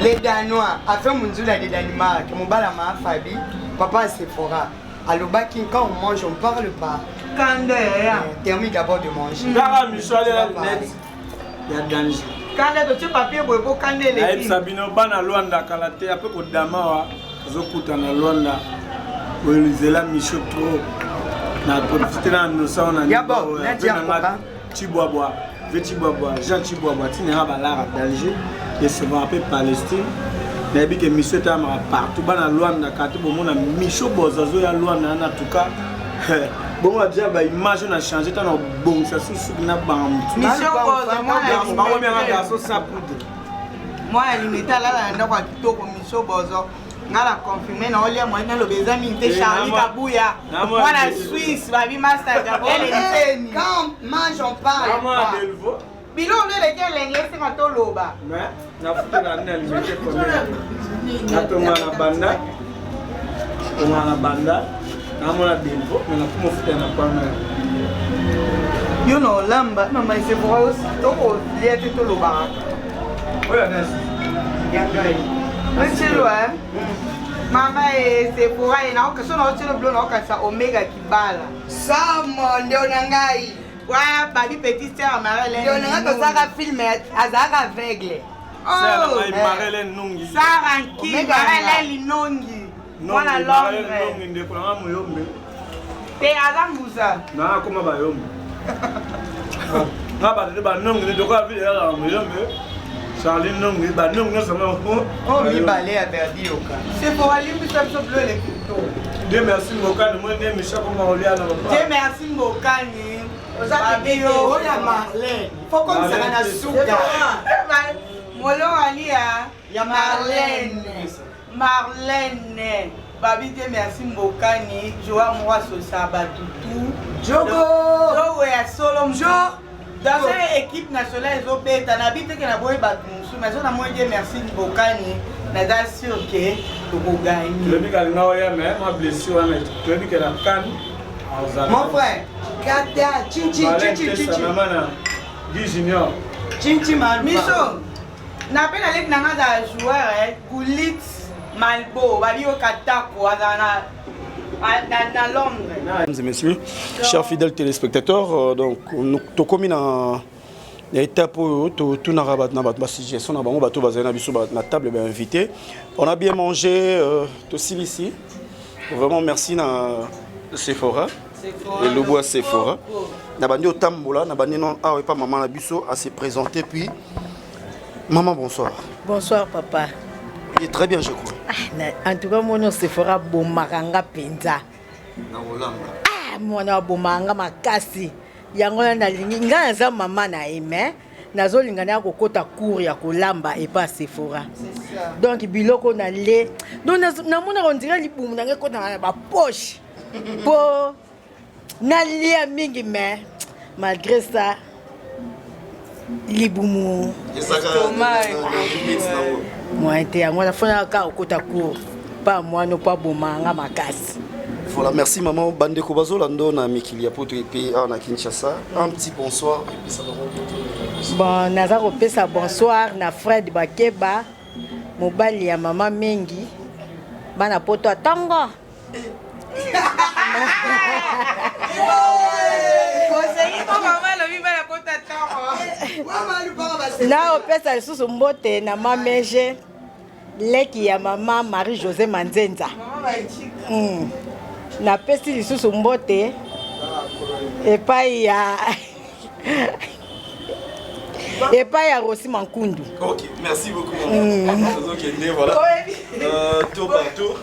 les Danois a fait mon jour de Danemark mon bala ma Fabi papa Sephora alobaki quand on mange on parle pas kande ya termine d'abord de manger dara Michel la net ya danger kande to tu papier boy bo kande les filles Sabino bana Luanda kala te ape ko damawa zokuta na Luanda olizela Michel trop na profiter na no sauna ya bo na dia papa Chibwabwa Vetibwabwa Jean Chibwabwa tina ba la danger et se va appeler Palestine mais bi que Michel ta ma partout bana Luanda ka te bo mona Michel bozazo ya Luanda na tuka bon on a déjà bah image on a changé tant bon ça sous na bam Michel moi ça poudre moi limité là na ndako kitoko Michel bozo ngala confirmer na olia moi na lobeza minte Charlie Kabouya voilà Suisse babi master Gabriel Nseni quand mange on parle bilo le lequel l'anglais c'est quand loba mais na futa na nel mete premier na toma na banda na mona Delvo mais na kuma futa na kwana you know lamba mama c'est pour aussi toko liete to loba oya nasi yangai Monsieur Mama c'est pour aller na okaso na otelo blo na okasa Omega Kibala. Samo ndio nangai. Wa babi petit sœur Marlène. Ndio nanga to saka film azaka aveugle. Oh, Marlène Nungi. Sarah Ki Marlène Nungi. Wana Londres. Nungi ndeko na muyombe. Te azambuza. Na koma ba yombe. Na ba de ba nungi ndeko a vile ya muyombe. Charlie Nungi ba nungi sama ko. Oh mi balé a perdu oka. C'est pour aller plus sur bleu les photos. Dieu merci Mokani moi ne me chaque comment olia na ba. Dieu merci Mokani. Ozabio oya Marlène. Faut comme ça na suka. Molo alia ya Marlène. Babi Dieu merci Mokani. Joa moi so sabatutu. Jogo ya solo jo. Dans cette équipe nationale, ils ont payé. T'as habité que la boîte est battue. Mais on a moins dit merci Bokani. Mais c'est sûr que tu peux gagner. Le but qu'elle n'a pas mais ma blessure, le but qu'elle a canne. Mon frère, Kata, Chinchi. Maman, Guy Junior. Chinchi Malbo. Miso, n'a pas d'aller dans un joueur, Goulit Malbo, Babio Katako, Azana. Mesdames et messieurs, chers fidèles téléspectateurs, donc nous sommes dans l'étape où tout n'a pas de situation, on a la table invité. On a bien mangé aussi ici. Vraiment merci à Sephora et le bois Sephora. On a bandi au tambola, on a bandi non ah pas maman la biso à se présenter puis maman bonsoir. Bonsoir papa. Il est très bien je crois. En tout cas, mon Sephora Bomaranga Penza. Ah, mon Bomanga Makasi. Yangola na lingi ngaza mama na eme. Nazo lingana ko kota cour ya kolamba et pas Sephora. C'est ça. Donc biloko na le. Donc na mona on dirait libumu na ko na ba poche. Po na lia mingi mais malgré ça libumu. Moi été à moi la fin ka okota cour. Pas moi non pas bomanga makasi. Voilà, merci maman Bande Kobazo Lando na Mikilia Poto et puis na Kinshasa. Un petit bonsoir et puis ça va remonter. Bon, naza kopesa bonsoir na Fred Bakeba. Mobali ya maman Mengi. Bana poto atango. Na opesa lisusu mbote na mameje leki ya mama Marie-José Manzenza. Na pesi lisusu mbote epai ya Rossi Mankundu. Ok, merci beaucoup maman. Voilà. Tour par tour.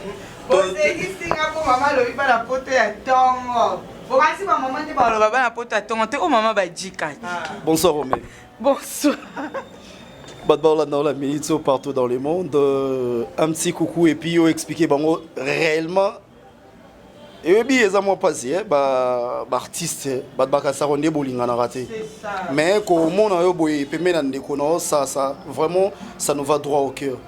Bonsoir Romé. Bonsoir. Dans la minute partout dans le monde. Un petit coucou et puis expliquer réellement. Et puis les amours passés, artistes, mais comme on a eu ça vraiment ça nous va droit au cœur.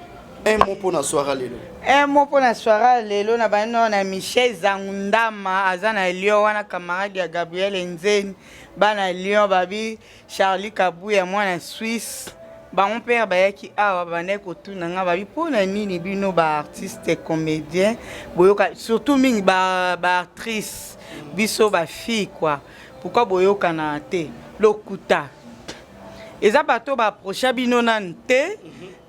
Un mot pour la soirée lelo. Un mot pour la soirée lelo na bano na Michel Zangundama azana Lyon wana camarade ya Gabriel Nseni bana Lyon babi Charlie Kabouya mwana Suisse ba mon père bayaki awa bane ko tuna nga babi pona nini bino ba artiste comédien boyoka surtout mingi ba actrice biso ba fille quoi pourquoi boyoka na te lokuta eza bato ba procha bino nante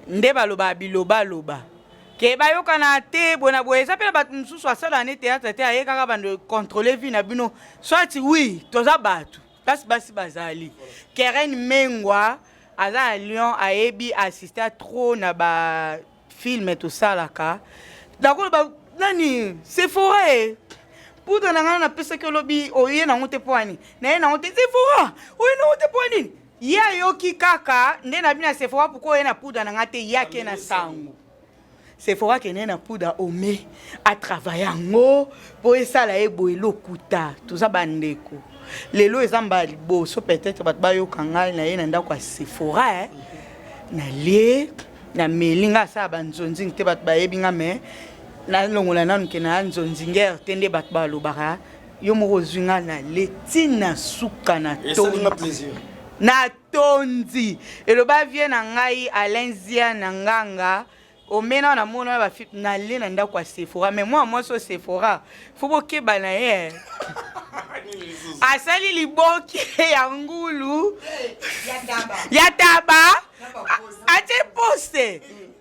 nde baloba biloba ke bayoka na te bona boye eza pela bato mususu asala ne théâtre te aye kaka bando contrôler vie na bino soit oui toza bato basi bazali Keren Mengwa aza à Lyon ayebi assister trop na ba film tout ça là ka d'accord ba nani c'est forêt pour dans na pesa que lobby oye na monte poani na ye na monte c'est forêt oye na monte poani ya yoki kaka nde na bina c'est forêt pourquoi ye na poudre na ngate yake na sango Sephora qui na poudre ome a travailler ngo pour ça la ebo elokuta tout ça bandeko lelo ezamba liboso peut-être bat ba yo kanga na yena ndako ya Sephora na lie na melinga sa banzonzi ngte bat ba yebinga me na longola nanu ke na nzonzinger tende bat ba lobaka yo moko zwinga na letina suka na to plaisir na tondi eloba vie na ngai alenzia na nganga omena na mona ba fit na le na ndako ya Sephora mais moi so Sephora faut boke bana ye asali liboki ya ngulu ya taba ate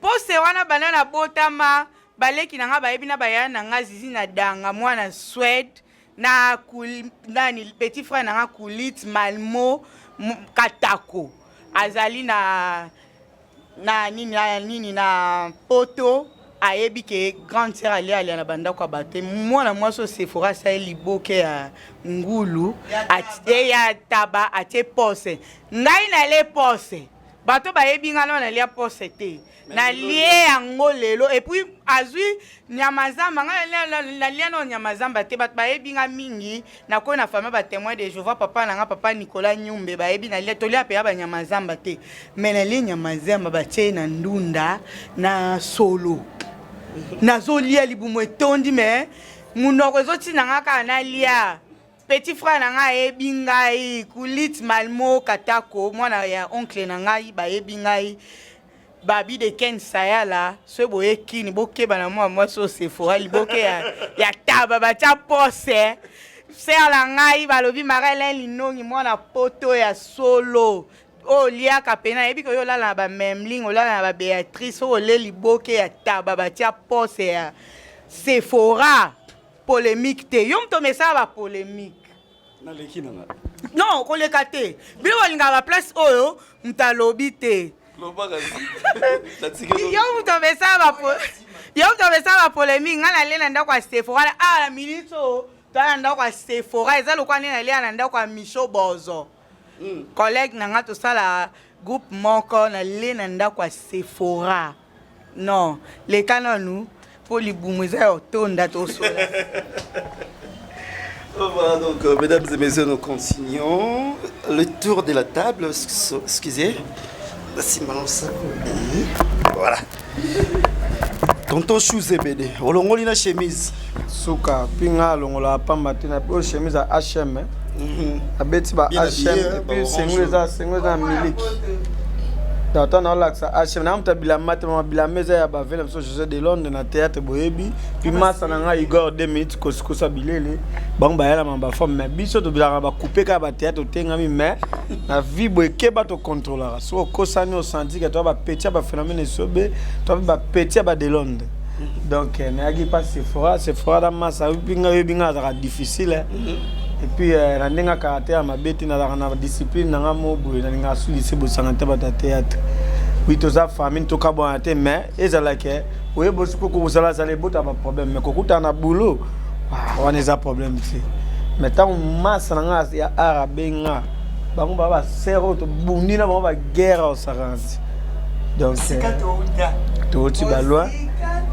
poste wana banana botama baleki na nga bayebi na bayana na nga zizi na danga mwana Swede na nani petit frère na nga Kulit Malmo Katako azali na nini na poto ayebi ke grande sœur ali na banda kwa bate mwana mwaso Sephora sa liboke ya ngulu ate ya taba ate pose ngai na le pose bato bayebi ngalo na lia pose te na lie yango lelo et puis azui nyamazamba na lia no nyamazamba te bato bayebi nga mingi na ko na famille ba témoin de Jéhovah papa na nga papa Nicolas Nyumbe bayebi na lia tolia pe ba nyamazamba te mais na lia nyamazamba ba tie na ndunda na solo na zolia libumo etondi mais munoko zoti na nga ka na lia petit frère na nga yebi ngai Kulit Malmo Katako mwana ya oncle na ngai bayebi ngai babi de Ken Sayala so boye kini bokeba na moi so Sephora liboke ya taba bacha pose ser la ngai balobi marele linongi mwana poto ya solo o lia kapena yebi ko yo lala ba memling o lala ba Beatrice o le liboke ya taba bacha pose ya Sephora polémique te yom to mesa ba polémique na leki na non ko le kate bi walinga ba place oyo mtalobi te yo mtomesa polémique ngana lena ndako ya Sephora la milito tala ndako ya Sephora eza lokwa nena lena ndako ya Micho Bozo collègue nanga to sala groupe moko na lena ndako ya Sephora non les canons pour libumu eza otonda to sola. Voilà, donc, mesdames et messieurs, nous continuons le tour de la table. Excusez. Voilà. Tonton Chouzé Bédé. Olongoli na chemise. Souka, pinga longola pamba tina po chemise à H&M. Abeti ba H&M puis sengweza miliki. Tata na laksa H&M na mtabila mate mabila meza ya ba vele so José de Londres na théâtre boyebi puis masa na nga Igor 2 minutes koskosa bilele bang ba yala mamba femme mais biso to bilaka ba couper ka ba théâtre tengami mais na vie boye ke ba to contrôlera so kosani o senti que to ba petit ba phénomène sobe to ba petit ba de Londres donc na gi pas Sephora da masa pinga yebinga za difficile et puis na ndenga karaté ya mabeti na na discipline na ngamo boye na nga sulise bo sangante ba théâtre oui to za famille to ka bon ate mais ezala ke oye bo siko ko sala sala bota ba problème mais ko kuta na boulot on a problème ici mais tant masse na nga ya arabe nga bango ba sero to bundi na ba guerre au saranzi donc to ti ba loi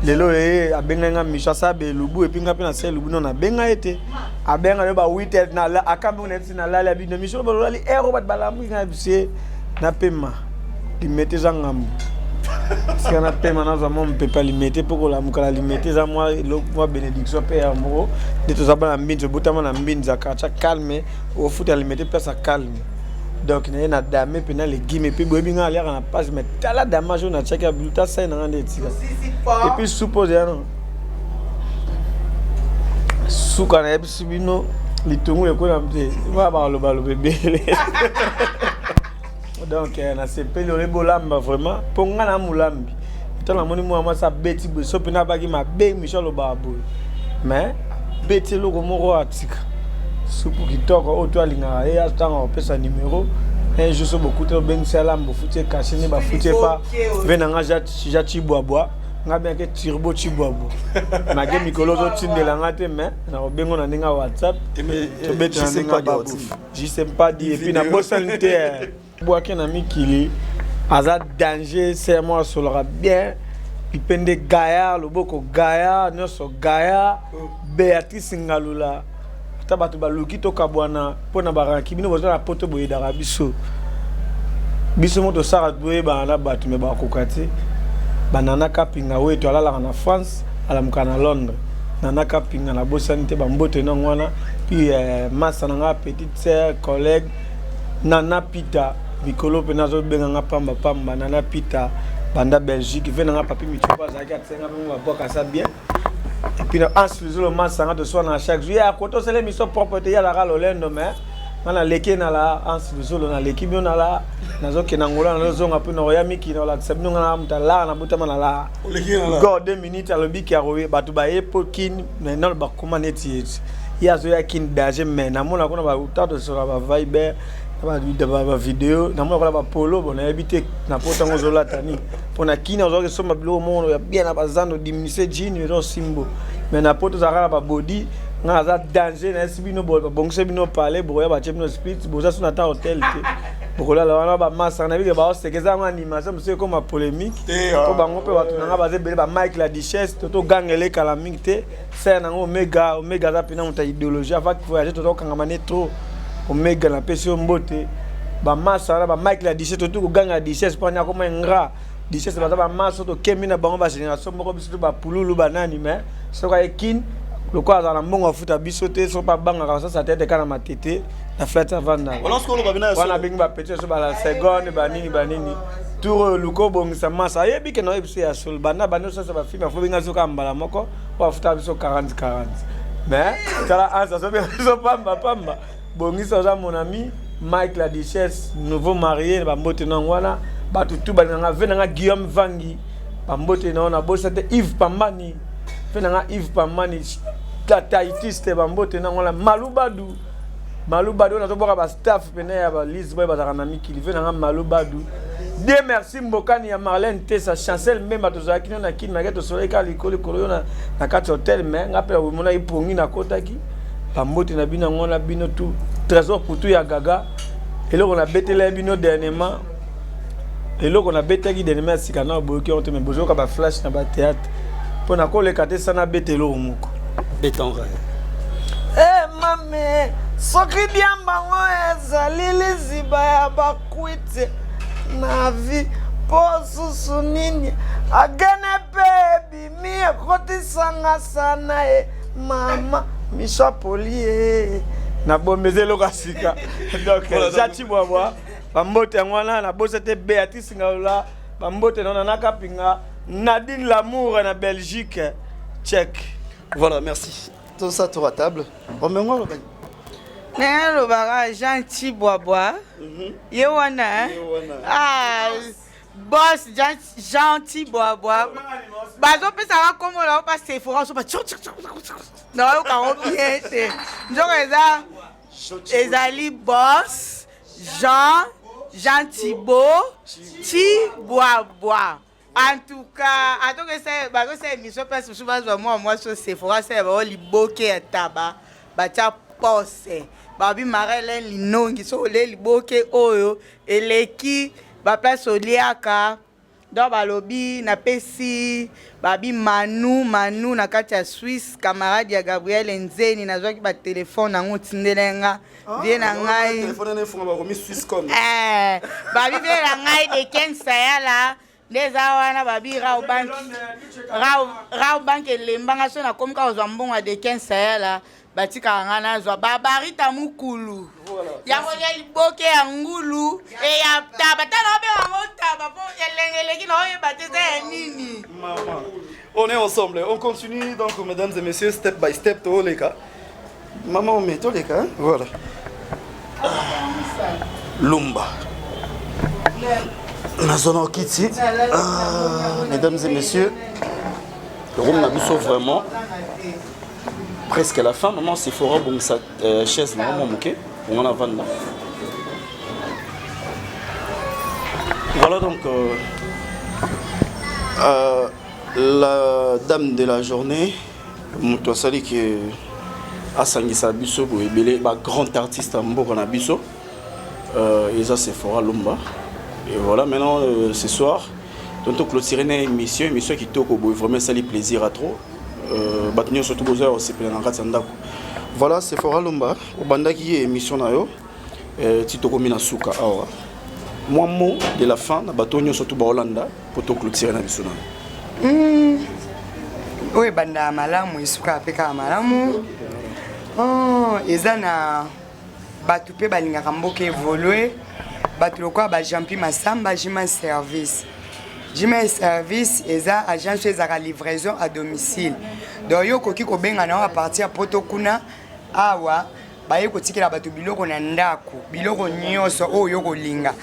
lelo abenga nga misha sabe lubu et puis nga pe na se lubu non abenga ete abenga ba 8h na la akambu na na la bi no misho ba lali ero bat balamu nga bise na pema limete za ngambu si on a pema na za mon peut pas limiter pour la mukala limiter za moi bénédiction père mo de to za bana mbinzo botama na mbinza kacha calme au foot à limiter place à calme donc il y a dame puis na les guillemets puis boyebi nga aller na page mais tala dame jo na cheka bulta ça na ngande tika et puis suppose non suka na ebisibino litungu ekona mte va ba lo bébé donc na sepeli le bolamba vraiment ponga na mulambi tala moni moi ça beti so pina bagi ma be Michel Obabo mais beti lo moko atika supu kitoko oto alinga e atanga opesa numéro un jour so beaucoup to ben salam bo futie kashini ba futie pa venanga jati boabo nga bien que turbo chiboabo ma ke mikolo zo tindela ngate mais na obengo na ninga WhatsApp to beti na ninga babu je sais pas dire et puis na bosanité boake na mikili aza danger c'est moi solera bien Ipende Gaïa, Loboko Gaïa, Nyoso Gaïa, Béatrice Ngalula. Tabatu baluki to kabwana pona baraki bino bozo na poto boye darabiso. Biso moto sara boye ba na batu me ba kokati. Banana kapinga wetu alala na France, alamuka na Londres. Nana kapinga na bosanité ba mbote na ngwana. Puis massa na petite sœur, collègue Nana Pita, Bikolo penazo benga nga pamba pamba Nana Pita. Banda Belgique, vient dans papi Michopa, ça a boka ça bien. Et puis en plus le match ça de soi dans chaque jour. À côté c'est l'émission propreté ya la rolendo mais on a l'équipe na la en plus on a l'équipe on a la nazo kenangola na zo ngapi na royami ki na la tsebino na mutala na butama na la. Go 2 minutes à lobi ki a roé batu ba epokin mais non ba comment neti. Ya zo ya kin danger mais na mona kona ba utato sur ba Viber. Ba vidéo na mona ba polo bon habité na pota ngozola tani pona kina zo ke soma bilo mono ya bien na bazando diminuer jean yo simbo mais na poto za ba body nga za danger na sibino bo bon sebino parler bo ya ba chemno split bo za suna ta hotel te bokola la wana ba massa na bi ba o sekeza nga animation monsieur comme polémique ko bango pe watu nga ba ze bele ba Mike la Duchesse to gangele kala mingte c'est na omega za pina muta idéologie avant qu'il voyager to kangamane trop Omega na pesio mbote ba massa na ba Mike la 17 to ganga 16 panya ko mengra 17 ba massa to kemi na bango ba génération moko biso ba pululu banani mais so ka ekin le quoi za na mbongo futa biso te so pa banga ka sa tete kana matete na flat avanda wala sko lo ba bina wana bingi ba petit so ba la seconde banini tour luko bongisa massa yebi ke no ebisi ya sol bana bano so ba film fo binga so ka mbala moko wa futa biso 40 mais kala ansa so pamba Bongisa za mon ami Mike la Duchesse nouveau marié ba mbote na ngwana ba tutu ba nga venanga Guillaume Vangi ba mbote na ona bosa te Yves Pambani venanga Yves Pambani la taitiste ba mbote na ngwana Malubadu na to boka ba staff pene ya ba Lisboy ba na mikili venanga Malubadu de merci mbokani ya Marlène Tessa chancel même to za kino na kin mageto soleil ka likolo kolo na kati hotel mais ngapela mona ipongi na kotaki Pambote na bino ngona bino tout trésor pour tout ya gaga et là on a bételé bino dernièrement et là on a bételé dernièrement sikana boki on te me bozo ka ba flash na ba théâtre pour na ko le kate sana bételo muko bétonga mame soki bien bango ezali liziba ya bakwite na vie posusu nini agane pe bimi ekotisanga sana mama Misha Polier na bombezelo kasika donc jati bwa bambote ngwana na bosete Béatrice Ngalula bambote na kapinga Nadine Lamour na Belgique check voilà merci tout ça tour à table on me ngolo ba na lo ba Gentil Bois ye wana boss Gentil Bois bazo pesa ka komo la pa Sephora so ba non ka obiete njoko ezali boss Gentil Bois en tout cas ato que c'est ba ko c'est mission pesa so ba zo moi so Sephora c'est ba liboke ya taba ba cha pose ba bi marele linongi so le liboke oyo eleki ba place oliaka donc balobi na pesi babi Manu na kati ya Suisse camarade ya Gabriel Nzeni nazwaki ba téléphone nango tindelenga vie na ngai téléphone na fonga ba komi Swisscom babi vie na ngai de 15 sayala ndeza wana babi rao bank elembanga so na komika ozwa mbongo de 15 sayala batika ngana zwa babarita mukulu ya monya liboke ya ngulu e ya taba tana be wango taba po elengeleki na oye batete ya nini maman on est ensemble on continue donc mesdames et messieurs step by step to les cas maman on met tous les cas voilà Lumba na zone kiti mesdames et messieurs le room n'a biso vraiment presque à la fin, maman Sephora bon sa chaise maman moké on en avant là. Voilà donc la dame de la journée moto sali qui a sangisa biso bo ebele ba grand artiste mboka na biso Isa Sephora Lumba et voilà maintenant ce soir Donc clôturer une émission qui toque vraiment ça les plaisir à trop. Batenir surtout besoin aussi pour la carte sandako. Voilà, c'est Sephora Lomba au banda qui est émission na yo. Tito komina suka awa. Moi mot de la fin na batonio surtout ba Hollanda pour to clôturer na biso na. Oui, banda malamu isuka peka malamu. Oh, ezana batu pe balingaka mboka évoluer. Batu lokwa ba Jampi Masamba Jima Service. Jima Service eza agence ezaka livraison à domicile. Donc yo koki ko benga na à partir poto kuna awa baye kotikela batu biloko na ndako, biloko nyonso oyo kolinga.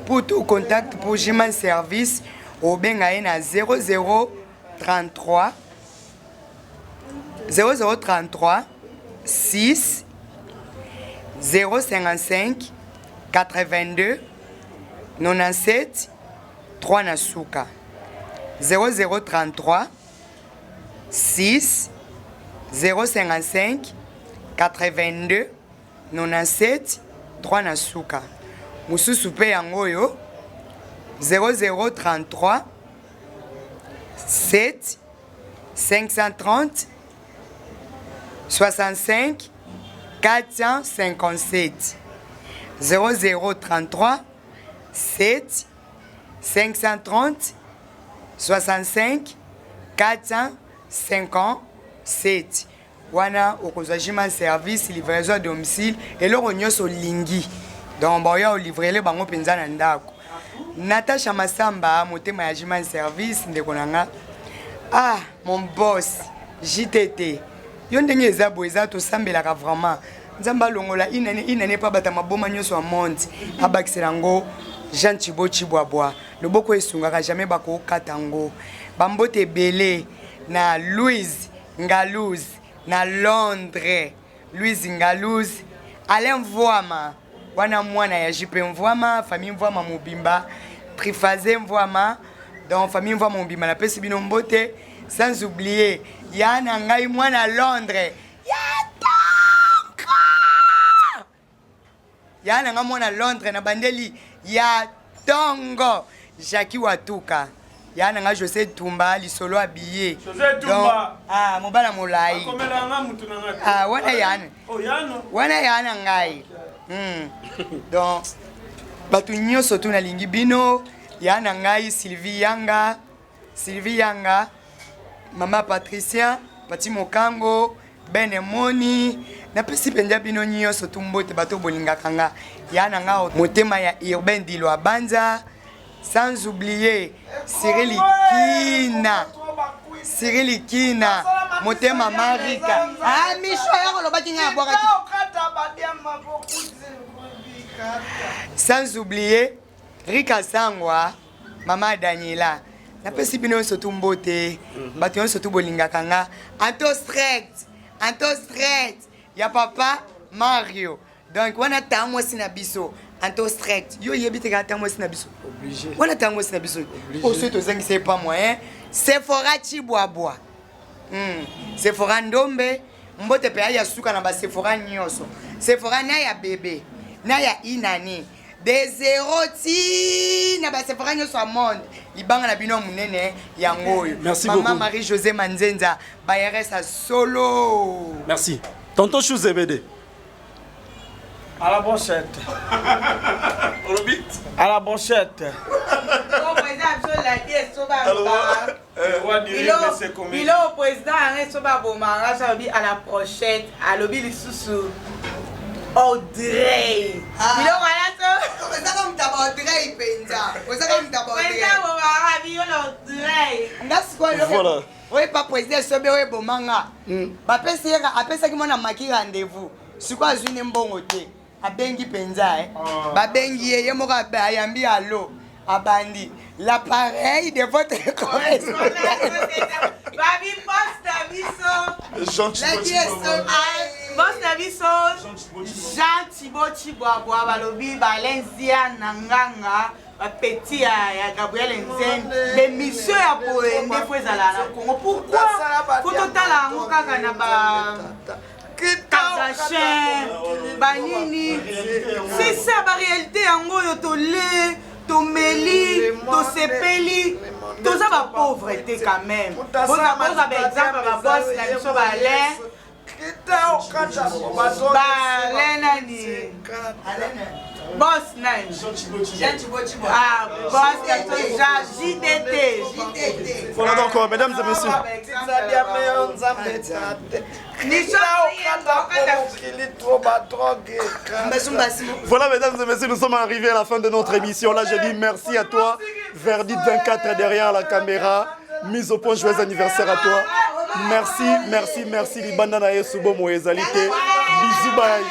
Pour tout contact pour Jima Service au benga na 0033 6 055 82 97 3 Nasuka 0033 6 055 82 97 3 Nasuka Mususu pe yango yo 0033 7 530 65 457 0033 7 530 65 457 wana okozajima service livraison à domicile et le nyonso lingi donc boya o livrer bango penza na ndako Natasha Masamba motema ya jima service ndeko nanga mon boss JTT yo ndenge eza boeza to sambelaka vraiment nzamba longola inane pa bata maboma nyonso a monde abakiselango Jean Thibaut Chibwabwa loboko esungaka jamais bako katango bambote belé na Louise Ngalouz na Londres Louise Ngalouz Alain Mvwama wana mwana ya JP Mvwama famille Mvwama Mobimba Triphasé Mvwama donc famille Mvwama Mobimba na pesi bino mbote sans oublier yana ngai mwana Londres yana nga mwana Londres na bandeli ya Tongo Jackie Watuka yana nga José Tumba lisolo habillé José Tumba mobala molai akomela nga mutu na nga wana yana wana yana ngai donc batu nyonso tu na lingi bino yana ngai Sylvie Yanga Mama Patricia Pati Mokango Benemoni na pesi penja bino nyonso tumbote bato bolingaka nga yana nga motema ya Urbain Dilo Abanza sans oublier Cyril Kina motema Marika misho yako lobaki nga bwaka sans oublier Rika Sangwa Mama Daniela na pesi bino nyonso tumbote bato nyonso tu bolingaka nga Anto Strect ya papa Mario donc wana tango sina biso Anto Strect yo yebite ka tango sina biso obligé wana tango sina biso o seto zengi c'est pas moyen Sephora Chibwabwa Sephora Ndombe mbote pe ya suka na ba Sephora nyonso Sephora na ya bébé na ya inani des zéroti na ba Sephora nyonso a monde libanga na bino munene yangoyo Maman Marie-Josée Manzenza ba RS solo merci tonton Chouzebede à la brochette à la brochette il au président à la brochette à l'obi lisusu Audrey il voilà oui pas président sobe oui bomanga ba pesera apesa ki mona maki rendez-vous sikwa azwine mbongo te abengi penza babengi ye moko ayambi allo abandi l'appareil de votre correspondance babi poste abiso Jean Thibaut Chibwabwa balobi balenzia nanganga petit ya Gabriel Nzen mais monsieur ya poende faut ezala na Congo pourquoi faut totala ngo kaka na ba Kardashian banini c'est ça la réalité yango yo tolé tomeli tosepeli Tout ça va pauvreté quand même. Vous avez exemple ma boss la biso balin. Boss nani? Ah, boss JDT. Voilà donc, mesdames et messieurs. Voilà, mesdames et messieurs, nous sommes arrivés à la fin de notre émission. Là, je dis merci à toi. Verdict 24 derrière la caméra. Mise au point, joyeux anniversaire à toi. Merci, merci, merci. Libanda na Yesubo Moezalité. Bisous, bye.